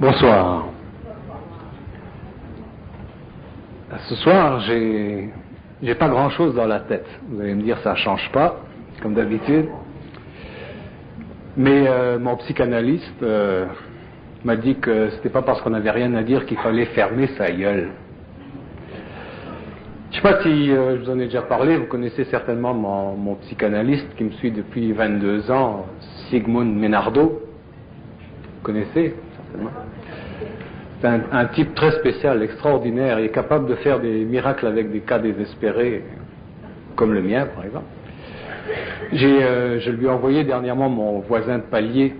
Bonsoir. Ce soir, j'ai pas grand-chose dans la tête. Vous allez me dire, ça change pas, comme d'habitude. Mais mon psychanalyste m'a dit que c'était pas parce qu'on n'avait rien à dire qu'il fallait fermer sa gueule. Je sais pas si je vous en ai déjà parlé. Vous connaissez certainement mon psychanalyste qui me suit depuis 22 ans, Sigmund Menardo. Vous connaissez certainement. C'est un type très spécial, extraordinaire. Il est capable de faire des miracles avec des cas désespérés, comme le mien, par exemple. Je lui ai envoyé dernièrement mon voisin de palier.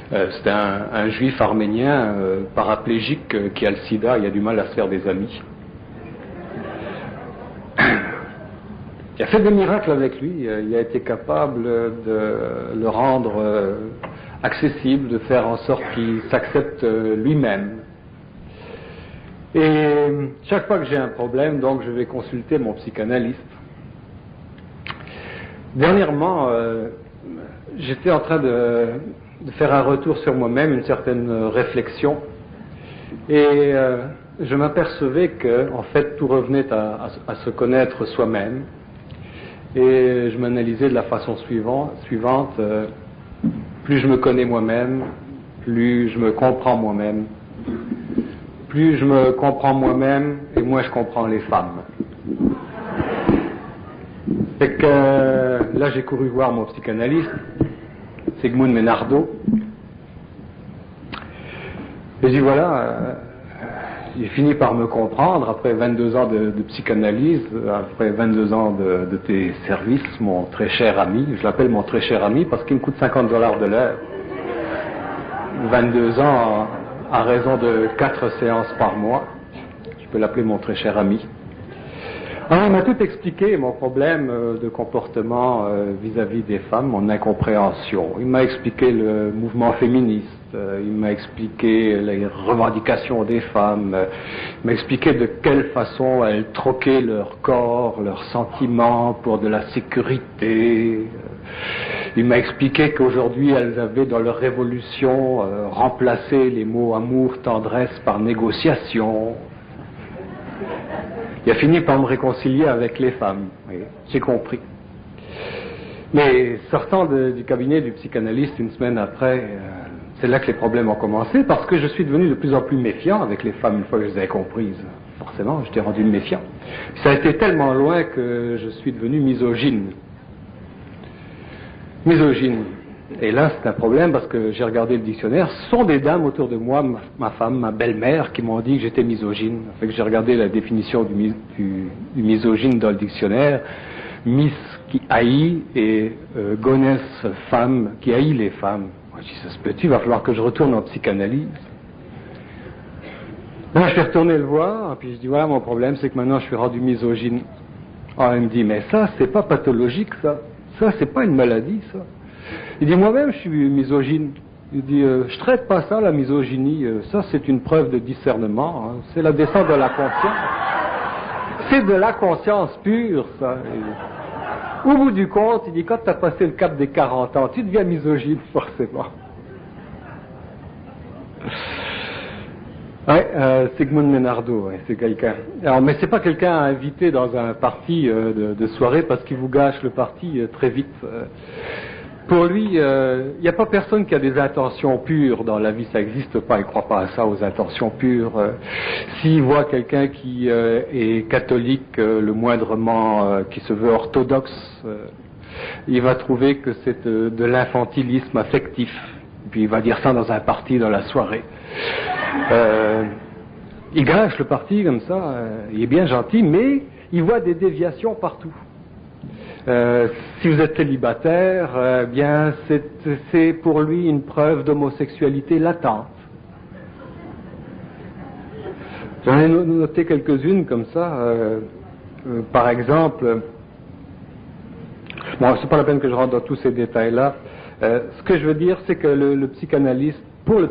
C'est un juif arménien paraplégique qui a le sida. Il a du mal à se faire des amis. Il a fait des miracles avec lui. Il a été capable de le rendre accessible, de faire en sorte qu'il s'accepte lui-même. Et chaque fois que j'ai un problème, donc je vais consulter mon psychanalyste. Dernièrement, j'étais en train de faire un retour sur moi-même, une certaine réflexion, et je m'apercevais que, en fait, tout revenait à se connaître soi-même. Et je m'analysais de la façon suivante. Plus je me connais moi-même, plus je me comprends moi-même. Plus je me comprends moi-même, et moins je comprends les femmes. Fait que là, j'ai couru voir mon psychanalyste, Sigmund Menardo. Et je dis voilà, j'ai fini par me comprendre après 22 ans de psychanalyse, après 22 ans de tes services, mon très cher ami. Je l'appelle mon très cher ami parce qu'il me coûte $50 de l'heure. 22 ans à raison de 4 séances par mois. Je peux l'appeler mon très cher ami. Alors, il m'a tout expliqué, mon problème de comportement vis-à-vis des femmes, mon incompréhension. Il m'a expliqué le mouvement féministe, il m'a expliqué les revendications des femmes, il m'a expliqué de quelle façon elles troquaient leur corps, leurs sentiments pour de la sécurité. Il m'a expliqué qu'aujourd'hui elles avaient dans leur révolution remplacé les mots amour, tendresse par négociation. Il a fini par me réconcilier avec les femmes, oui, j'ai compris. Mais sortant du cabinet du psychanalyste une semaine après, c'est là que les problèmes ont commencé, parce que je suis devenu de plus en plus méfiant avec les femmes une fois que je les ai comprises. Forcément, j'étais rendu méfiant. Ça a été tellement loin que je suis devenu misogyne. Misogyne. Et là, c'est un problème parce que j'ai regardé le dictionnaire. Ce sont des dames autour de moi, ma femme, ma belle-mère, qui m'ont dit que j'étais misogyne. Fait que j'ai regardé la définition du misogyne dans le dictionnaire. Miss qui haït et gonesse, femme qui haït les femmes. Moi, je dis, ça se peut-tu, il va falloir que je retourne en psychanalyse. Là, je suis retourné le voir, puis je dis, voilà, mon problème, c'est que maintenant, je suis rendu misogyne. Alors, il me dit, mais ça, c'est pas pathologique, ça. Ça, c'est pas une maladie, ça. Il dit, moi-même, je suis misogyne. Il dit, je traite pas ça, la misogynie. Ça, c'est une preuve de discernement. Hein. C'est la descente de la conscience. C'est de la conscience pure, ça. Au bout du compte, il dit, quand tu as passé le cap des 40 ans, tu deviens misogyne, forcément. Ouais, Sigmund Menardo, ouais, c'est quelqu'un. Alors, mais c'est pas quelqu'un à inviter dans un party de soirée parce qu'il vous gâche le party très vite. Pour lui, il n'y a pas personne qui a des intentions pures dans la vie, ça n'existe pas, il ne croit pas à ça, aux intentions pures. S'il voit quelqu'un qui est catholique, le moindrement, qui se veut orthodoxe, il va trouver que c'est de l'infantilisme affectif. Puis il va dire ça dans un party, dans la soirée. Il gâche le party comme ça, il est bien gentil, mais il voit des déviations partout. Si vous êtes célibataire, bien c'est pour lui une preuve d'homosexualité latente. J'en ai noté quelques-unes comme ça. Par exemple, bon, c'est pas la peine que je rentre dans tous ces détails-là. Ce que je veux dire, c'est que le psychanalyste, pour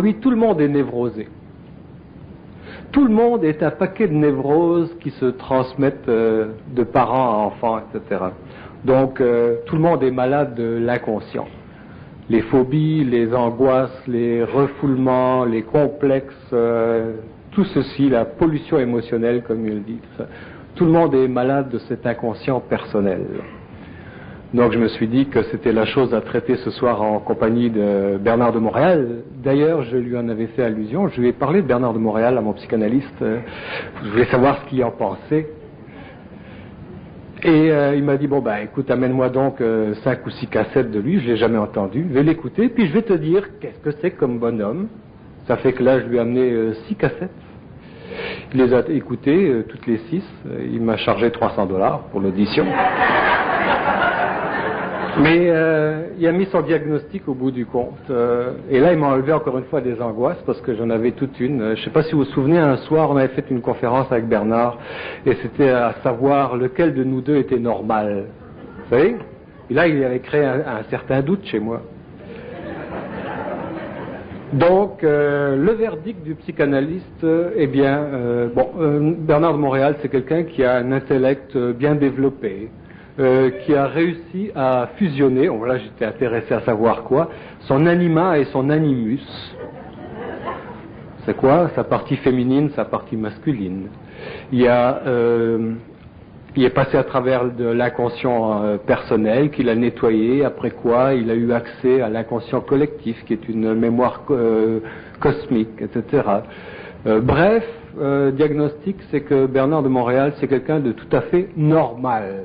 lui, tout le monde est névrosé. Tout le monde est un paquet de névroses qui se transmettent de parents à enfants, etc. Donc, tout le monde est malade de l'inconscient. les phobies, les angoisses, les refoulements, les complexes, tout ceci, la pollution émotionnelle, comme il le dit. Tout le monde est malade de cet inconscient personnel. Donc je me suis dit que c'était la chose à traiter ce soir en compagnie de Bernard de Montréal. D'ailleurs, je lui en avais fait allusion. Je lui ai parlé de Bernard de Montréal à mon psychanalyste. Je voulais savoir ce qu'il en pensait. Et il m'a dit, bon ben écoute, amène-moi donc 5 ou 6 cassettes de lui, je l'ai jamais entendu, je vais l'écouter, puis je vais te dire qu'est-ce que c'est comme bonhomme. Ça fait que là, je lui ai amené 6 cassettes. Il les a écoutées, toutes les 6. Il m'a chargé $300 pour l'audition. Mais il a mis son diagnostic au bout du compte. Et là, il m'a enlevé encore une fois des angoisses parce que j'en avais toute une. Je ne sais pas si vous vous souvenez, un soir, on avait fait une conférence avec Bernard et c'était à savoir lequel de nous deux était normal. Vous savez? Et là, il avait créé un certain doute chez moi. Donc, le verdict du psychanalyste, eh bien, Bernard de Montréal, c'est quelqu'un qui a un intellect bien développé. Qui a réussi à fusionner, là j'étais intéressé à savoir quoi, son anima et son animus. C'est quoi? Sa partie féminine, sa partie masculine. Il est passé à travers de l'inconscient personnel qu'il a nettoyé, après quoi il a eu accès à l'inconscient collectif qui est une mémoire cosmique, etc. Bref, diagnostic, c'est que Bernard de Montréal, c'est quelqu'un de tout à fait normal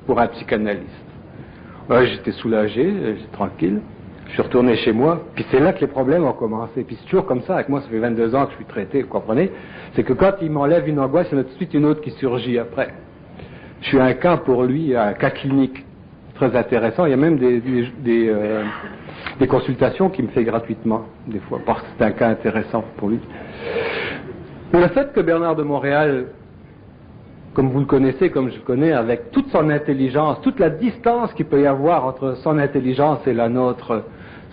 pour un psychanalyste. J'étais soulagé, j'étais tranquille, je suis retourné chez moi, puis c'est là que les problèmes ont commencé. Puis c'est toujours comme ça, avec moi ça fait 22 ans que je suis traité, vous comprenez? C'est que quand il m'enlève une angoisse, il y en a tout de suite une autre qui surgit après. Je suis un cas pour lui, un cas clinique très intéressant. Il y a même des consultations qu'il me fait gratuitement, des fois, parce que c'est un cas intéressant pour lui. Le fait que Bernard de Montréal, comme vous le connaissez, comme je le connais, avec toute son intelligence, toute la distance qu'il peut y avoir entre son intelligence et la nôtre,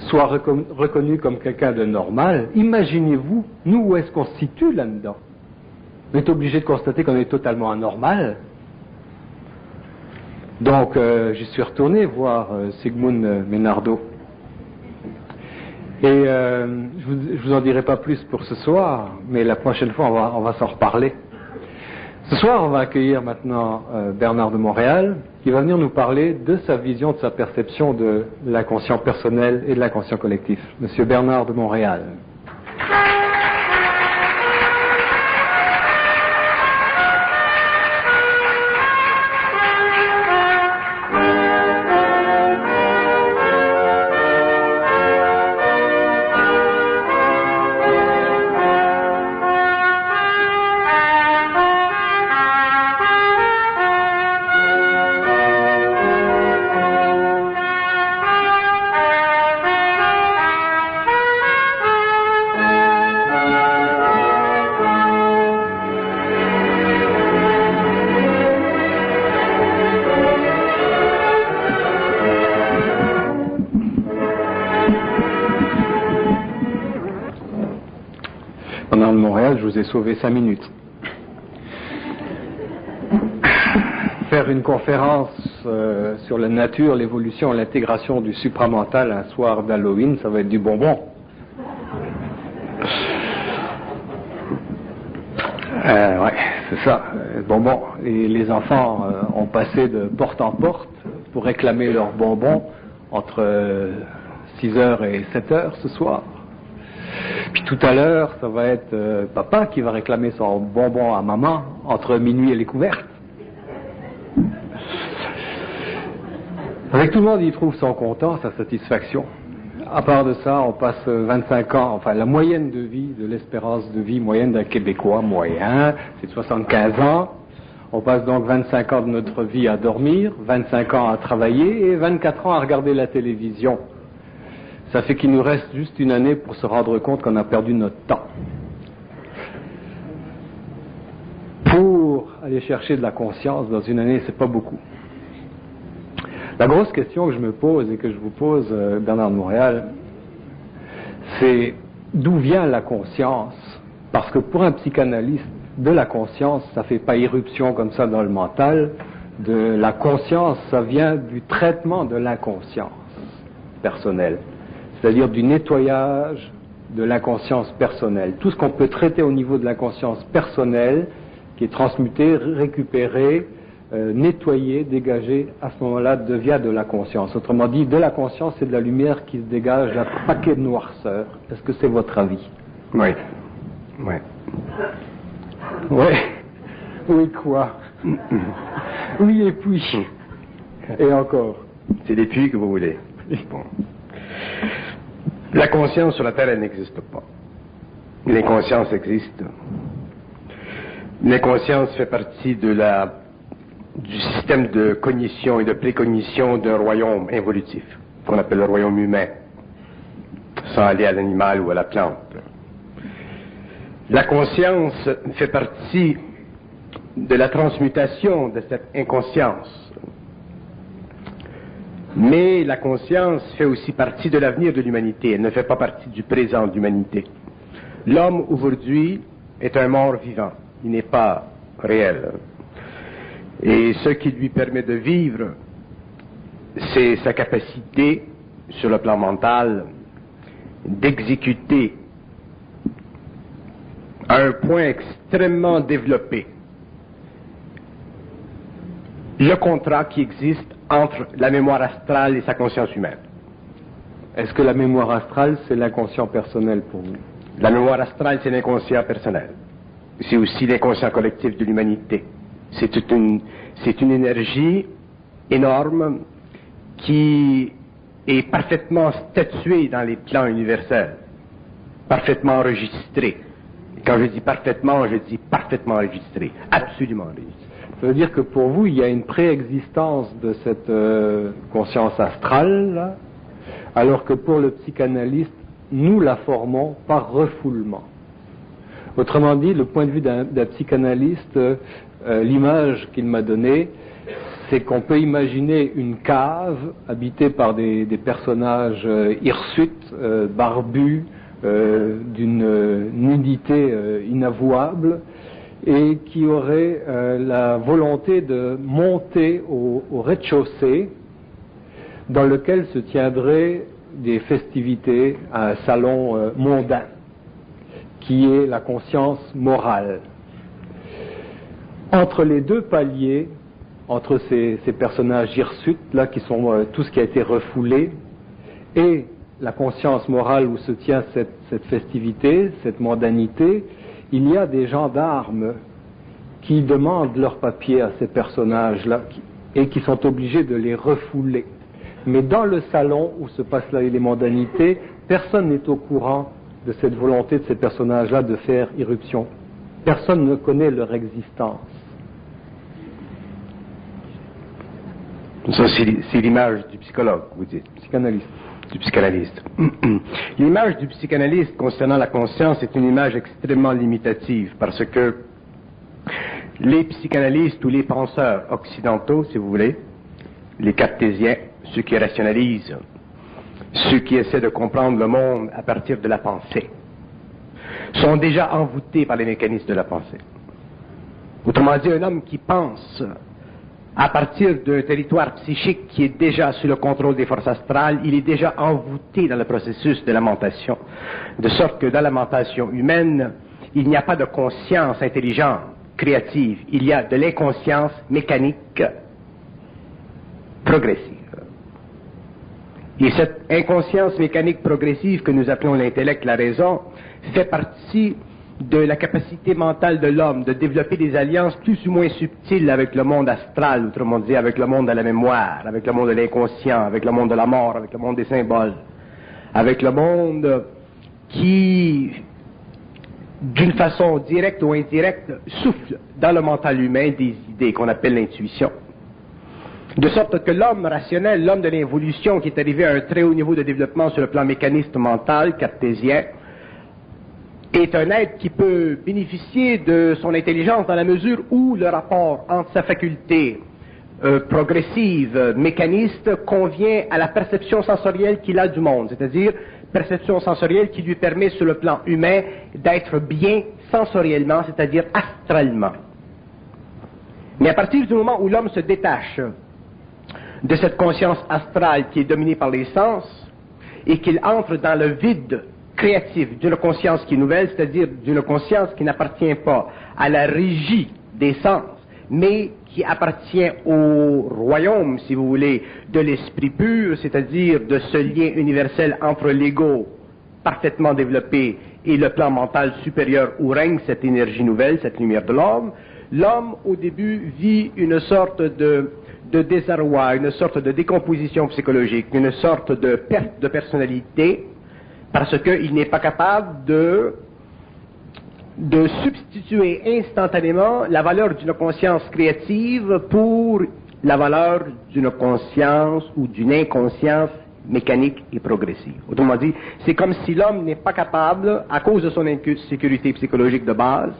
soit reconnu comme quelqu'un de normal, imaginez-vous, nous, où est-ce qu'on se situe là-dedans? On est obligé de constater qu'on est totalement anormal. Donc, j'y suis retourné voir Sigmund Menardo. Et je vous en dirai pas plus pour ce soir, mais la prochaine fois, on va s'en reparler. Ce soir, on va accueillir maintenant Bernard de Montréal, qui va venir nous parler de sa vision, de sa perception de l'inconscient personnel et de l'inconscient collectif. Monsieur Bernard de Montréal. Je vous ai sauvé 5 minutes. Faire une conférence sur la nature, l'évolution, l'intégration du supramental un soir d'Halloween, ça va être du bonbon. Ouais, c'est ça, bonbon. Et les enfants ont passé de porte en porte pour réclamer leurs bonbons entre 6h et 7h ce soir. Puis tout à l'heure, ça va être papa qui va réclamer son bonbon à maman entre minuit et les couvertes. Avec tout le monde, il trouve son content, sa satisfaction. À part de ça, on passe 25 ans, enfin la moyenne de vie, de l'espérance de vie moyenne d'un Québécois moyen, c'est de 75 ans. On passe donc 25 ans de notre vie à dormir, 25 ans à travailler et 24 ans à regarder la télévision. Ça fait qu'il nous reste juste une année pour se rendre compte qu'on a perdu notre temps. Pour aller chercher de la conscience dans une année, c'est pas beaucoup. La grosse question que je me pose et que je vous pose, Bernard de Montréal, c'est d'où vient la conscience? Parce que pour un psychanalyste, de la conscience, ça fait pas irruption comme ça dans le mental. De la conscience, ça vient du traitement de l'inconscience. personnelle, c'est-à-dire du nettoyage de l'inconscience personnelle. Tout ce qu'on peut traiter au niveau de l'inconscience personnelle, qui est transmuté, récupéré, nettoyé, dégagé, à ce moment-là devient de la conscience. Autrement dit, de la conscience, c'est de la lumière qui se dégage d'un paquet de noirceur. Est-ce que c'est votre avis? Oui. Oui. Oui. Oui, quoi? Oui, et puis? Et encore? C'est des puits que vous voulez. Bon. La conscience sur la Terre, elle n'existe pas. L'inconscience existe. L'inconscience fait partie du système de cognition et de précognition d'un royaume involutif, qu'on appelle le royaume humain, sans aller à l'animal ou à la plante. La conscience fait partie de la transmutation de cette inconscience. Mais la conscience fait aussi partie de l'avenir de l'humanité. Elle ne fait pas partie du présent de l'humanité. L'homme, aujourd'hui, est un mort vivant. Il n'est pas réel. Et ce qui lui permet de vivre, c'est sa capacité, sur le plan mental, d'exécuter à un point extrêmement développé le contrat qui existe entre la mémoire astrale et sa conscience humaine. Est-ce que la mémoire astrale, c'est l'inconscient personnel pour vous? La mémoire astrale, c'est l'inconscient personnel. C'est aussi l'inconscient collectif de l'humanité. C'est une énergie énorme qui est parfaitement statuée dans les plans universels, parfaitement enregistrée. Et quand je dis parfaitement enregistrée, absolument enregistrée. Ça veut dire que pour vous, il y a une préexistence de cette conscience astrale, là, alors que pour le psychanalyste, nous la formons par refoulement. Autrement dit, le point de vue d'un psychanalyste, l'image qu'il m'a donnée, c'est qu'on peut imaginer une cave habitée par des personnages hirsutes, barbus, d'une nudité inavouable, et qui auraient la volonté de monter au rez-de-chaussée, dans lequel se tiendraient des festivités, un salon mondain, qui est la conscience morale. Entre les deux paliers, entre ces personnages hirsutes, là, qui sont tout ce qui a été refoulé, et la conscience morale où se tient cette festivité, cette mondanité, il y a des gendarmes qui demandent leurs papiers à ces personnages-là et qui sont obligés de les refouler. Mais dans le salon où se passent là les mondanités, personne n'est au courant de cette volonté de ces personnages-là de faire irruption. Personne ne connaît leur existence. Ça, c'est l'image du psychologue, vous dites. Psychanalyste. Du psychanalyste. L'image du psychanalyste concernant la conscience est une image extrêmement limitative parce que les psychanalystes ou les penseurs occidentaux, si vous voulez, les cartésiens, ceux qui rationalisent, ceux qui essaient de comprendre le monde à partir de la pensée, sont déjà envoûtés par les mécanismes de la pensée. Autrement dit, un homme qui pense à partir d'un territoire psychique qui est déjà sous le contrôle des forces astrales, il est déjà envoûté dans le processus de lamentation. De sorte que dans la lamentation humaine, il n'y a pas de conscience intelligente, créative. Il y a de l'inconscience mécanique progressive. Et cette inconscience mécanique progressive que nous appelons l'intellect, la raison, fait partie de la capacité mentale de l'homme de développer des alliances plus ou moins subtiles avec le monde astral, autrement dit avec le monde de la mémoire, avec le monde de l'inconscient, avec le monde de la mort, avec le monde des symboles, avec le monde qui, d'une façon directe ou indirecte, souffle dans le mental humain des idées qu'on appelle l'intuition. De sorte que l'homme rationnel, l'homme de l'involution qui est arrivé à un très haut niveau de développement sur le plan mécaniste mental, cartésien, est un être qui peut bénéficier de son intelligence dans la mesure où le rapport entre sa faculté progressive, mécaniste, convient à la perception sensorielle qu'il a du monde, c'est-à-dire perception sensorielle qui lui permet sur le plan humain d'être bien sensoriellement, c'est-à-dire astralement. Mais à partir du moment où l'homme se détache de cette conscience astrale qui est dominée par les sens, et qu'il entre dans le vide créatif d'une conscience qui est nouvelle, c'est-à-dire d'une conscience qui n'appartient pas à la régie des sens, mais qui appartient au royaume, si vous voulez, de l'esprit pur, c'est-à-dire de ce lien universel entre l'ego parfaitement développé et le plan mental supérieur où règne cette énergie nouvelle, cette lumière de l'homme. L'homme, au début, vit une sorte de désarroi, une sorte de décomposition psychologique, une sorte de perte de personnalité, parce qu'il n'est pas capable de substituer instantanément la valeur d'une conscience créative pour la valeur d'une conscience ou d'une inconscience mécanique et progressive. Autrement dit, c'est comme si l'homme n'est pas capable, à cause de son insécurité psychologique de base,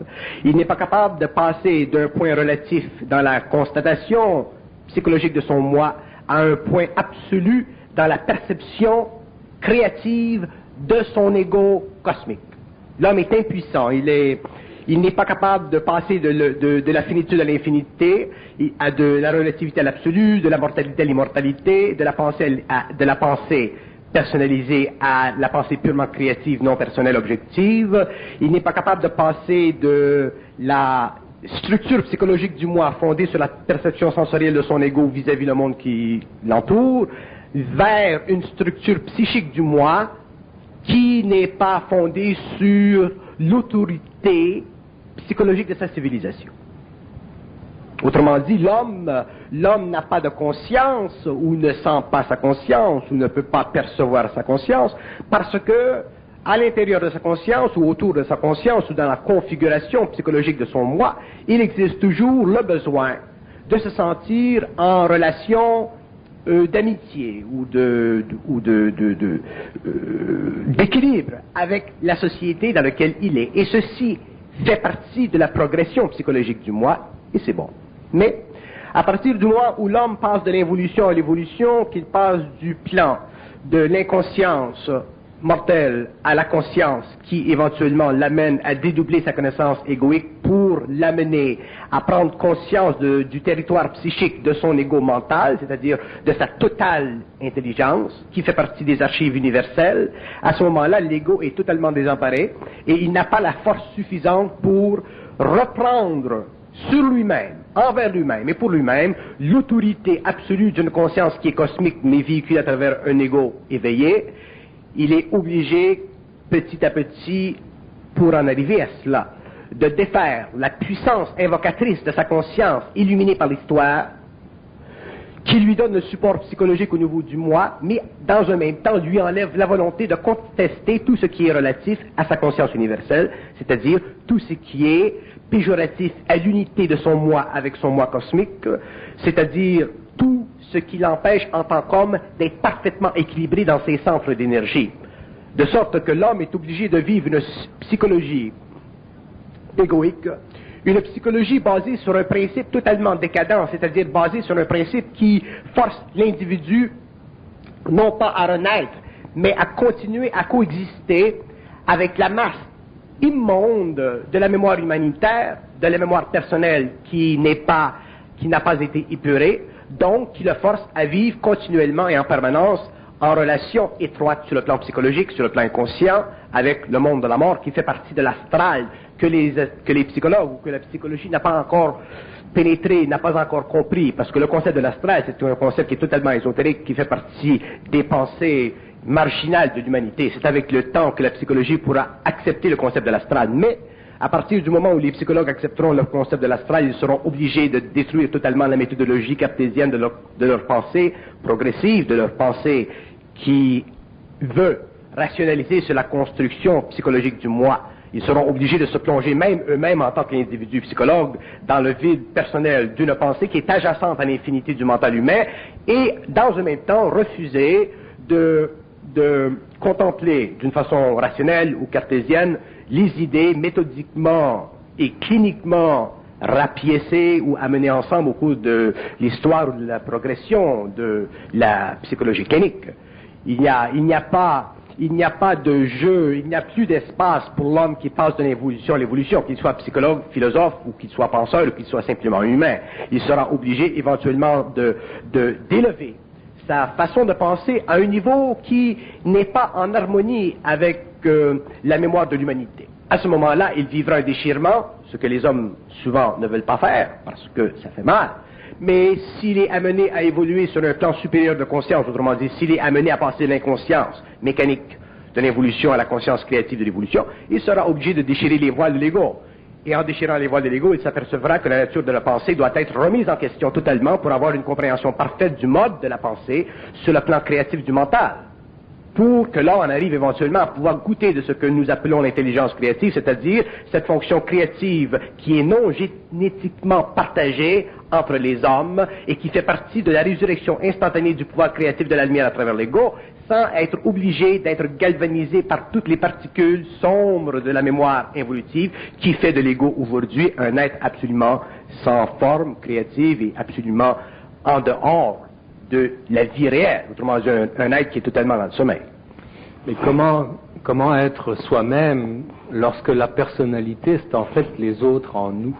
il n'est pas capable de passer d'un point relatif dans la constatation psychologique de son moi à un point absolu dans la perception créative de son ego cosmique. L'homme est impuissant, il n'est pas capable de passer de la finitude à l'infinité, de la relativité à l'absolu, de la mortalité à l'immortalité, de la pensée personnalisée à la pensée purement créative, non personnelle, objective. Il n'est pas capable de passer de la structure psychologique du moi fondée sur la perception sensorielle de son ego vis-à-vis le monde qui l'entoure, vers une structure psychique du moi qui n'est pas fondée sur l'autorité psychologique de sa civilisation. Autrement dit, l'homme n'a pas de conscience, ou ne sent pas sa conscience, ou ne peut pas percevoir sa conscience, parce que, à l'intérieur de sa conscience, ou autour de sa conscience, ou dans la configuration psychologique de son moi, il existe toujours le besoin de se sentir en relation d'amitié ou d'équilibre avec la société dans laquelle il est. Et ceci fait partie de la progression psychologique du moi, et c'est bon. Mais, à partir du moment où l'homme passe de l'involution à l'évolution, qu'il passe du plan de l'inconscience mortelle à la conscience qui éventuellement l'amène à dédoubler sa connaissance égoïque pour l'amener à prendre conscience du territoire psychique de son ego mental, c'est-à-dire de sa totale intelligence, qui fait partie des archives universelles, à ce moment-là, l'ego est totalement désemparé et il n'a pas la force suffisante pour reprendre sur lui-même, envers lui-même et pour lui-même, l'autorité absolue d'une conscience qui est cosmique mais véhiculée à travers un ego éveillé. Il est obligé, petit à petit, pour en arriver à cela, de défaire la puissance invocatrice de sa conscience illuminée par l'histoire, qui lui donne le support psychologique au niveau du moi, mais dans un même temps lui enlève la volonté de contester tout ce qui est relatif à sa conscience universelle, c'est-à-dire tout ce qui est péjoratif à l'unité de son moi avec son moi cosmique, c'est-à-dire tout ce qui l'empêche en tant qu'homme d'être parfaitement équilibré dans ses centres d'énergie. De sorte que l'homme est obligé de vivre une psychologie égoïque, une psychologie basée sur un principe totalement décadent, c'est-à-dire basée sur un principe qui force l'individu non pas à renaître, mais à continuer à coexister avec la masse immonde de la mémoire humanitaire, de la mémoire personnelle qui n'a pas été épurée, donc qui le force à vivre continuellement et en permanence en relation étroite sur le plan psychologique, sur le plan inconscient, avec le monde de la mort qui fait partie de l'astral que les psychologues ou que la psychologie n'a pas encore pénétré, n'a pas encore compris, parce que le concept de l'astral, c'est un concept qui est totalement ésotérique, qui fait partie des pensées marginales de l'humanité. C'est avec le temps que la psychologie pourra accepter le concept de l'astral, mais à partir du moment où les psychologues accepteront le concept de l'astral, ils seront obligés de détruire totalement la méthodologie cartésienne de leur pensée progressive, de leur pensée qui veut rationaliser sur la construction psychologique du moi. Ils seront obligés de se plonger même eux-mêmes en tant qu'individus psychologues dans le vide personnel d'une pensée qui est adjacente à l'infinité du mental humain et dans un même temps refuser de contempler d'une façon rationnelle ou cartésienne les idées méthodiquement et cliniquement rapiécées ou amenées ensemble au cours de l'histoire ou de la progression de la psychologie clinique. Il n'y a pas de jeu, il n'y a plus d'espace pour l'homme qui passe de l'évolution à l'évolution, qu'il soit psychologue, philosophe, ou qu'il soit penseur, ou qu'il soit simplement humain. Il sera obligé éventuellement d'élever sa façon de penser à un niveau qui n'est pas en harmonie avec la mémoire de l'humanité. À ce moment-là, il vivra un déchirement, ce que les hommes souvent ne veulent pas faire, parce que ça fait mal. Mais s'il est amené à évoluer sur un plan supérieur de conscience, autrement dit, s'il est amené à passer de l'inconscience mécanique de l'évolution à la conscience créative de l'évolution, il sera obligé de déchirer les voiles de l'ego. Et en déchirant les voiles de l'ego, il s'apercevra que la nature de la pensée doit être remise en question totalement pour avoir une compréhension parfaite du mode de la pensée sur le plan créatif du mental. Pour que l'on en arrive éventuellement à pouvoir goûter de ce que nous appelons l'intelligence créative, c'est-à-dire cette fonction créative qui est non génétiquement partagée entre les hommes et qui fait partie de la résurrection instantanée du pouvoir créatif de la lumière à travers l'ego, sans être obligé d'être galvanisé par toutes les particules sombres de la mémoire involutive qui fait de l'ego aujourd'hui un être absolument sans forme créative et absolument en dehors de la vie réelle, autrement dit un être qui est totalement dans le sommeil. Mais comment être soi-même lorsque la personnalité, c'est en fait les autres en nous?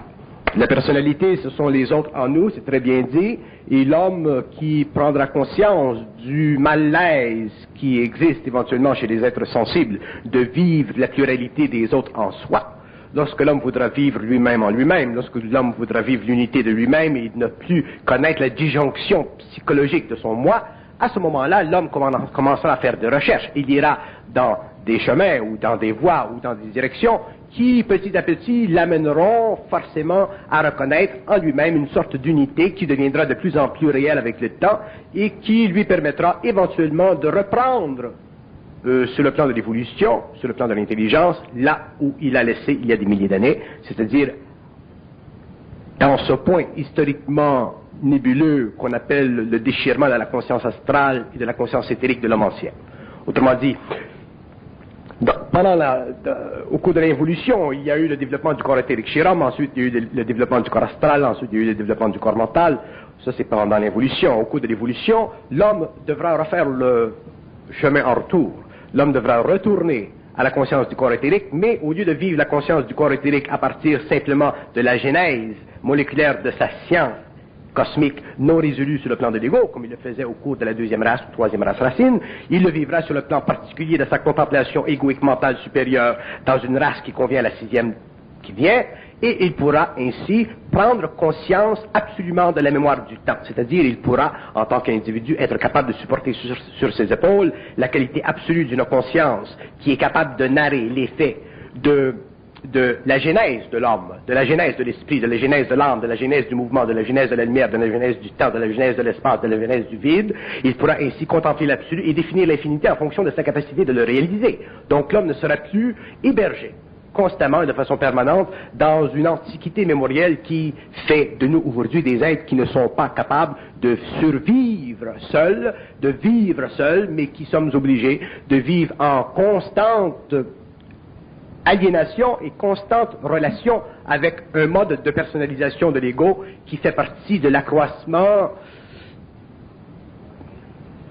La personnalité, ce sont les autres en nous, c'est très bien dit, et l'homme qui prendra conscience du malaise qui existe éventuellement chez les êtres sensibles, de vivre la pluralité des autres en soi. Lorsque l'homme voudra vivre lui-même en lui-même, lorsque l'homme voudra vivre l'unité de lui-même et ne plus connaître la disjonction psychologique de son moi, à ce moment-là, l'homme commencera à faire des recherches. Il ira dans des chemins ou dans des voies ou dans des directions qui, petit à petit, l'amèneront forcément à reconnaître en lui-même une sorte d'unité qui deviendra de plus en plus réelle avec le temps et qui lui permettra éventuellement de reprendre sur le plan de l'évolution, sur le plan de l'intelligence, là où il a laissé il y a des milliers d'années, c'est-à-dire dans ce point historiquement nébuleux qu'on appelle le déchirement de la conscience astrale et de la conscience éthérique de l'homme ancien. Autrement dit, au cours de l'évolution, il y a eu le développement du corps éthérique chez l'homme, ensuite il y a eu le développement du corps astral, ensuite il y a eu le développement du corps mental. Ça, c'est pendant l'évolution. Au cours de l'évolution, l'homme devra refaire le chemin en retour. L'homme devra retourner à la conscience du corps éthérique, mais au lieu de vivre la conscience du corps éthérique à partir simplement de la genèse moléculaire de sa science cosmique non résolue sur le plan de l'ego, comme il le faisait au cours de la deuxième race ou troisième race racine, il le vivra sur le plan particulier de sa contemplation égoïque mentale supérieure dans une race qui convient à la sixième qui vient, et il pourra ainsi prendre conscience absolument de la mémoire du temps. C'est-à-dire, il pourra, en tant qu'individu, être capable de supporter sur ses épaules la qualité absolue d'une conscience qui est capable de narrer les faits de la genèse de l'homme, de la genèse de l'esprit, de la genèse de l'âme, de la genèse du mouvement, de la genèse de la lumière, de la genèse du temps, de la genèse de l'espace, de la genèse du vide. Il pourra ainsi contempler l'absolu et définir l'infinité en fonction de sa capacité de le réaliser. Donc l'homme ne sera plus hébergé constamment et de façon permanente dans une antiquité mémorielle qui fait de nous aujourd'hui des êtres qui ne sont pas capables de survivre seuls, de vivre seuls, mais qui sommes obligés de vivre en constante aliénation et constante relation avec un mode de personnalisation de l'ego qui fait partie de l'accroissement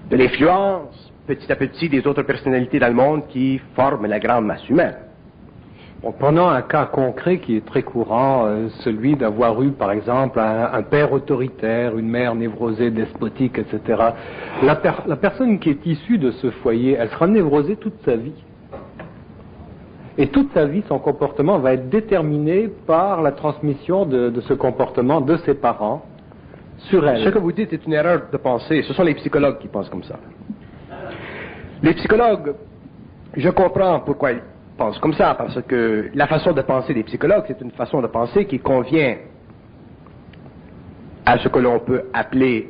de l'influence petit à petit des autres personnalités dans le monde qui forment la grande masse humaine. Bon, prenons un cas concret qui est très courant, celui d'avoir eu, par exemple, un père autoritaire, une mère névrosée, despotique, etc. La personne qui est issue de ce foyer, elle sera névrosée toute sa vie. Et toute sa vie, son comportement va être déterminé par la transmission de ce comportement de ses parents sur elle. Ce que vous dites est une erreur de pensée. Ce sont les psychologues qui pensent comme ça. Les psychologues, je comprends pourquoi ils pensent comme ça, parce que la façon de penser des psychologues, c'est une façon de penser qui convient à ce que l'on peut appeler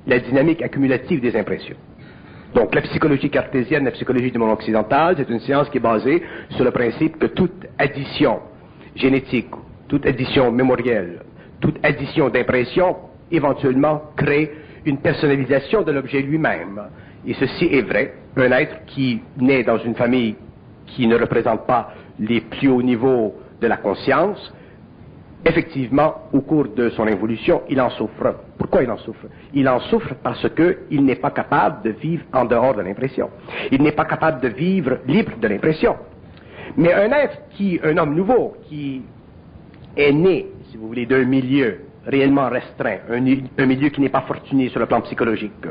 la dynamique accumulative des impressions. Donc la psychologie cartésienne, la psychologie du monde occidental, c'est une science qui est basée sur le principe que toute addition génétique, toute addition mémorielle, toute addition d'impressions, éventuellement crée une personnalisation de l'objet lui-même. Et ceci est vrai. Un être qui naît dans une famille qui ne représente pas les plus hauts niveaux de la conscience, effectivement, au cours de son évolution, il en souffre. Pourquoi il en souffre? Il en souffre parce qu'il n'est pas capable de vivre en dehors de l'impression. Il n'est pas capable de vivre libre de l'impression. Mais un homme nouveau, qui est né, si vous voulez, d'un milieu réellement restreint, un milieu qui n'est pas fortuné sur le plan psychologique,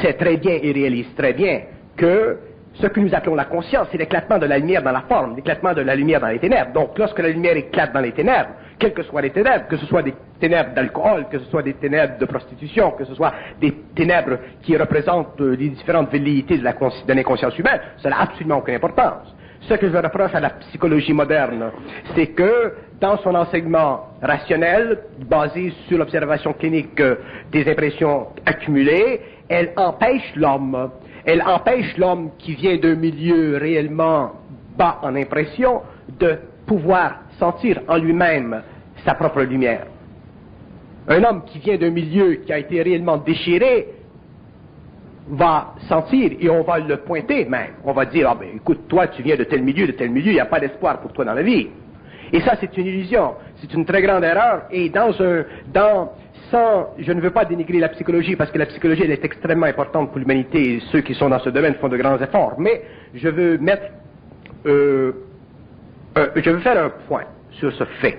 sait très bien et réalise très bien que ce que nous appelons la conscience, c'est l'éclatement de la lumière dans la forme, l'éclatement de la lumière dans les ténèbres. Donc, lorsque la lumière éclate dans les ténèbres, quelles que soient les ténèbres, que ce soit des ténèbres d'alcool, que ce soit des ténèbres de prostitution, que ce soit des ténèbres qui représentent les différentes velléités de l'inconscience humaine, ça n'a absolument aucune importance. Ce que je reproche à la psychologie moderne, c'est que dans son enseignement rationnel, basé sur l'observation clinique des impressions accumulées, elle empêche l'homme qui vient d'un milieu réellement bas en impression de pouvoir sentir en lui-même sa propre lumière. Un homme qui vient d'un milieu qui a été réellement déchiré va sentir, et on va le pointer même. On va dire, ah ben écoute, toi tu viens de tel milieu, il n'y a pas d'espoir pour toi dans la vie. Et ça c'est une illusion, c'est une très grande erreur, et je ne veux pas dénigrer la psychologie, parce que la psychologie elle est extrêmement importante pour l'humanité, et ceux qui sont dans ce domaine font de grands efforts, mais je veux faire un point sur ce fait,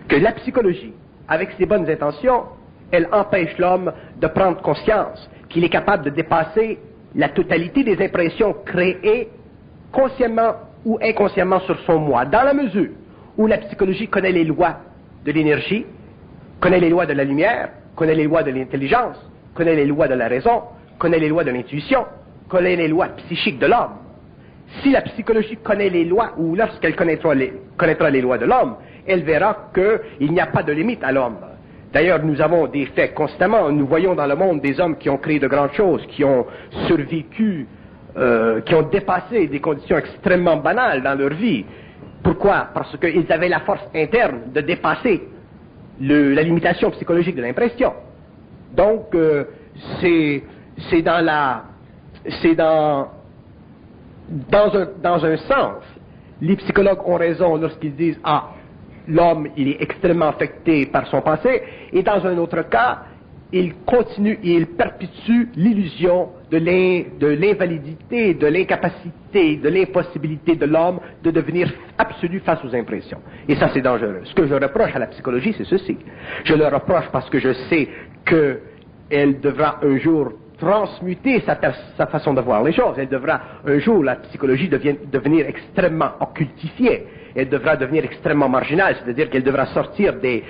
que la psychologie, avec ses bonnes intentions, elle empêche l'homme de prendre conscience qu'il est capable de dépasser la totalité des impressions créées consciemment ou inconsciemment sur son moi, dans la mesure où la psychologie connaît les lois de l'énergie, connaît les lois de la lumière, connaît les lois de l'intelligence, connaît les lois de la raison, connaît les lois de l'intuition, connaît les lois psychiques de l'homme. Si la psychologie connaît les lois, ou lorsqu'elle connaîtra les lois de l'homme, elle verra qu'il n'y a pas de limite à l'homme. D'ailleurs, nous avons des faits constamment. Nous voyons dans le monde des hommes qui ont créé de grandes choses, qui ont survécu, qui ont dépassé des conditions extrêmement banales dans leur vie. Pourquoi? Parce qu'ils avaient la force interne de dépasser la limitation psychologique de l'impression. Donc, dans un sens, les psychologues ont raison lorsqu'ils disent « Ah, l'homme, il est extrêmement affecté par son passé », et dans un autre cas, il continue et il perpétue l'illusion de l'invalidité, de l'incapacité, de l'impossibilité de l'homme de devenir absolu face aux impressions. Et ça, c'est dangereux. Ce que je reproche à la psychologie, c'est ceci. Je le reproche parce que je sais qu'elle devra un jour transmuter sa façon de voir les choses. Elle devra un jour, la psychologie devenir extrêmement occultifiée. Elle devra devenir extrêmement marginale, c'est-à-dire qu'elle devra sortir des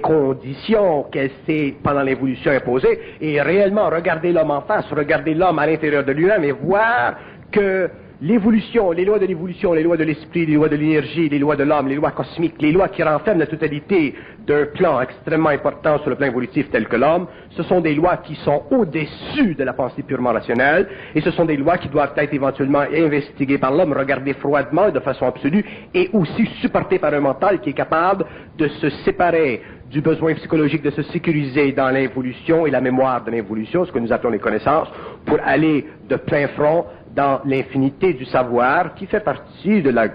conditions qu'elle s'est pendant l'évolution imposées et réellement regarder l'homme en face, regarder l'homme à l'intérieur de lui-même et voir que l'évolution, les lois de l'évolution, les lois de l'esprit, les lois de l'énergie, les lois de l'homme, les lois cosmiques, les lois qui renferment la totalité d'un plan extrêmement important sur le plan évolutif tel que l'homme, ce sont des lois qui sont au-dessus de la pensée purement rationnelle, et ce sont des lois qui doivent être éventuellement investiguées par l'homme, regardées froidement, de façon absolue, et aussi supportées par un mental qui est capable de se séparer du besoin psychologique de se sécuriser dans l'évolution et la mémoire de l'évolution, ce que nous appelons les connaissances, pour aller de plein front dans l'infinité du savoir qui fait partie de la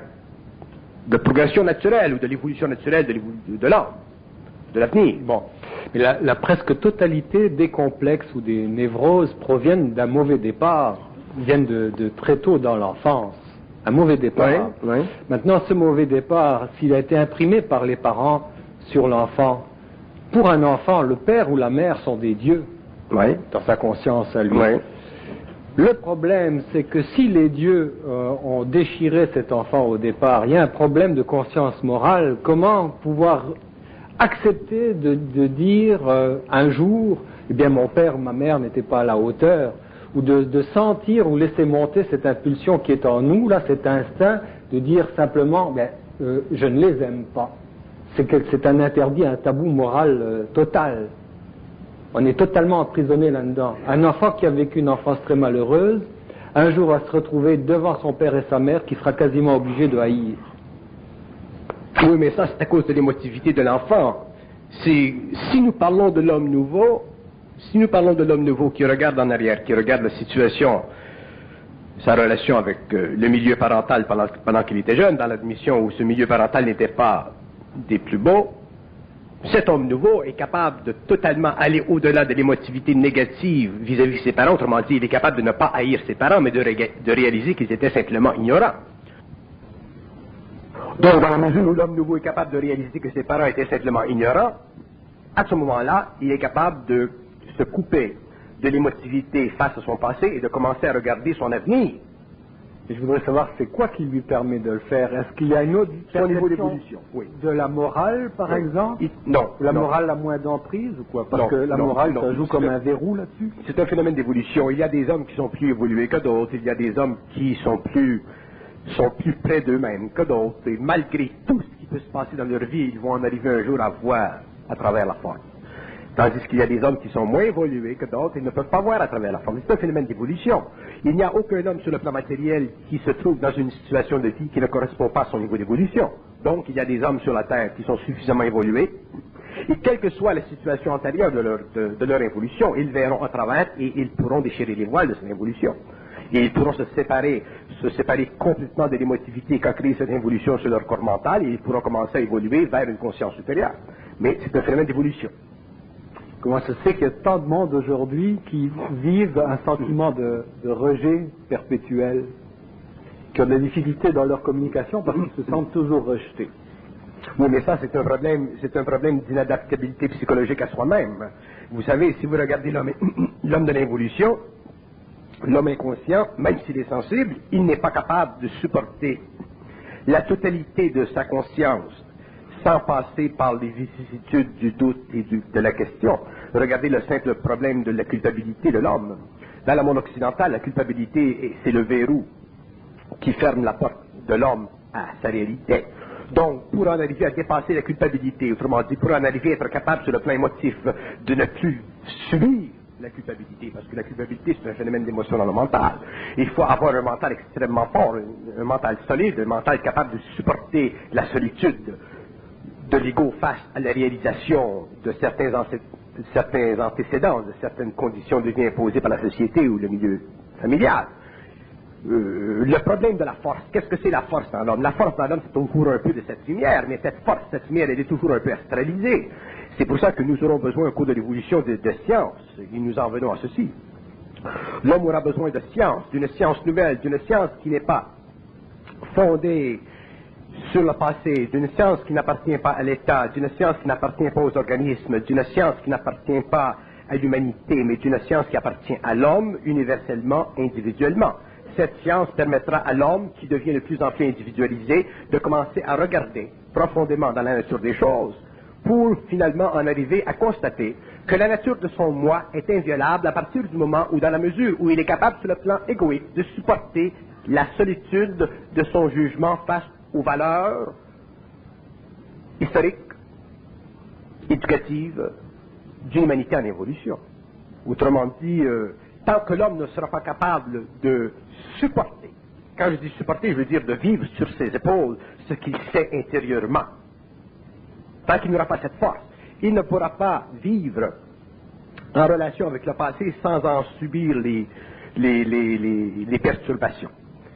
progression naturelle ou de l'évolution naturelle de l'homme, de l'avenir. Bon, mais la presque totalité des complexes ou des névroses proviennent d'un mauvais départ, viennent de très tôt dans l'enfance. Un mauvais départ. Oui, oui. Maintenant, ce mauvais départ, s'il a été imprimé par les parents sur l'enfant, pour un enfant, le père ou la mère sont des dieux, oui, dans sa conscience à lui. oui. Le problème, c'est que si les dieux ont déchiré cet enfant au départ, il y a un problème de conscience morale. Comment pouvoir accepter de dire un jour, eh bien mon père ou ma mère n'étaient pas à la hauteur, ou de sentir ou laisser monter cette impulsion qui est en nous, là, cet instinct de dire simplement, je ne les aime pas. C'est un interdit, un tabou moral total. On est totalement emprisonné là-dedans. Un enfant qui a vécu une enfance très malheureuse, un jour va se retrouver devant son père et sa mère qui sera quasiment obligé de haïr. Oui, mais ça, c'est à cause de l'émotivité de l'enfant. Si nous parlons de l'homme nouveau, qui regarde en arrière, qui regarde la situation, sa relation avec le milieu parental pendant qu'il était jeune, dans l'admission où ce milieu parental n'était pas des plus beaux, cet homme nouveau est capable de totalement aller au-delà de l'émotivité négative vis-à-vis de ses parents. Autrement dit, il est capable de ne pas haïr ses parents, mais de réaliser qu'ils étaient simplement ignorants. Donc, dans la mesure où l'homme nouveau est capable de réaliser que ses parents étaient simplement ignorants, à ce moment-là, il est capable de se couper de l'émotivité face à son passé et de commencer à regarder son avenir. Et je voudrais savoir, c'est quoi qui lui permet de le faire? Est-ce qu'il y a une autre Son niveau perception d'évolution, oui. de la morale, par exemple? Non. La non. morale a moins d'emprise ou quoi? Parce Non, que la non, morale, non. ça joue comme un verrou là-dessus? C'est un phénomène d'évolution. Il y a des hommes qui sont plus évolués que d'autres. Il y a des hommes qui sont plus près d'eux-mêmes que d'autres. Et malgré tout ce qui peut se passer dans leur vie, ils vont en arriver un jour à voir à travers la forme. Tandis qu'il y a des hommes qui sont moins évolués que d'autres et ne peuvent pas voir à travers la forme. C'est un phénomène d'évolution. Il n'y a aucun homme sur le plan matériel qui se trouve dans une situation de vie qui ne correspond pas à son niveau d'évolution. Donc, il y a des hommes sur la Terre qui sont suffisamment évolués et quelle que soit la situation antérieure de leur évolution, ils verront à travers et ils pourront déchirer les voiles de cette évolution. Et ils pourront se séparer complètement de l'émotivité qu'a créé cette évolution sur leur corps mental et ils pourront commencer à évoluer vers une conscience supérieure. Mais c'est un phénomène d'évolution. Comment ça se fait qu'il y a tant de monde aujourd'hui qui vivent un sentiment de rejet perpétuel, qui ont des difficultés dans leur communication parce qu'ils se sentent toujours rejetés? Oui, mais ça, c'est un problème d'inadaptabilité psychologique à soi-même. Vous savez, si vous regardez l'homme de l'évolution, l'homme inconscient, même s'il est sensible, il n'est pas capable de supporter la totalité de sa conscience sans passer par les vicissitudes du doute et de la question. Regardez le simple problème de la culpabilité de l'homme. Dans le monde occidental, la culpabilité, c'est le verrou qui ferme la porte de l'homme à sa réalité. Donc, pour en arriver à dépasser la culpabilité, autrement dit, pour en arriver à être capable sur le plan émotif de ne plus subir la culpabilité, parce que la culpabilité, c'est un phénomène d'émotion dans le mental. Il faut avoir un mental extrêmement fort, un mental solide, un mental capable de supporter la solitude de l'ego face à la réalisation de certains antécédents, de certaines conditions de vie imposées par la société ou le milieu familial. Le problème de la force, qu'est-ce que c'est la force dans l'homme? La force dans l'homme, c'est toujours un peu de cette lumière, mais cette force, cette lumière, elle est toujours un peu astralisée. C'est pour ça que nous aurons besoin au cours de l'évolution de science, et nous en venons à ceci. L'homme aura besoin de science, d'une science nouvelle, d'une science qui n'est pas fondée sur le passé, d'une science qui n'appartient pas à l'État, d'une science qui n'appartient pas aux organismes, d'une science qui n'appartient pas à l'humanité, mais d'une science qui appartient à l'homme universellement, individuellement. Cette science permettra à l'homme, qui devient de plus en plus individualisé, de commencer à regarder profondément dans la nature des choses, pour finalement en arriver à constater que la nature de son moi est inviolable à partir du moment où, dans la mesure où il est capable, sur le plan égoïste, de supporter la solitude de son jugement face aux valeurs historiques, éducatives d'une humanité en évolution. Autrement dit, tant que l'homme ne sera pas capable de supporter, quand je dis supporter, je veux dire de vivre sur ses épaules ce qu'il sait intérieurement, tant qu'il n'aura pas cette force, il ne pourra pas vivre en relation avec le passé sans en subir les perturbations.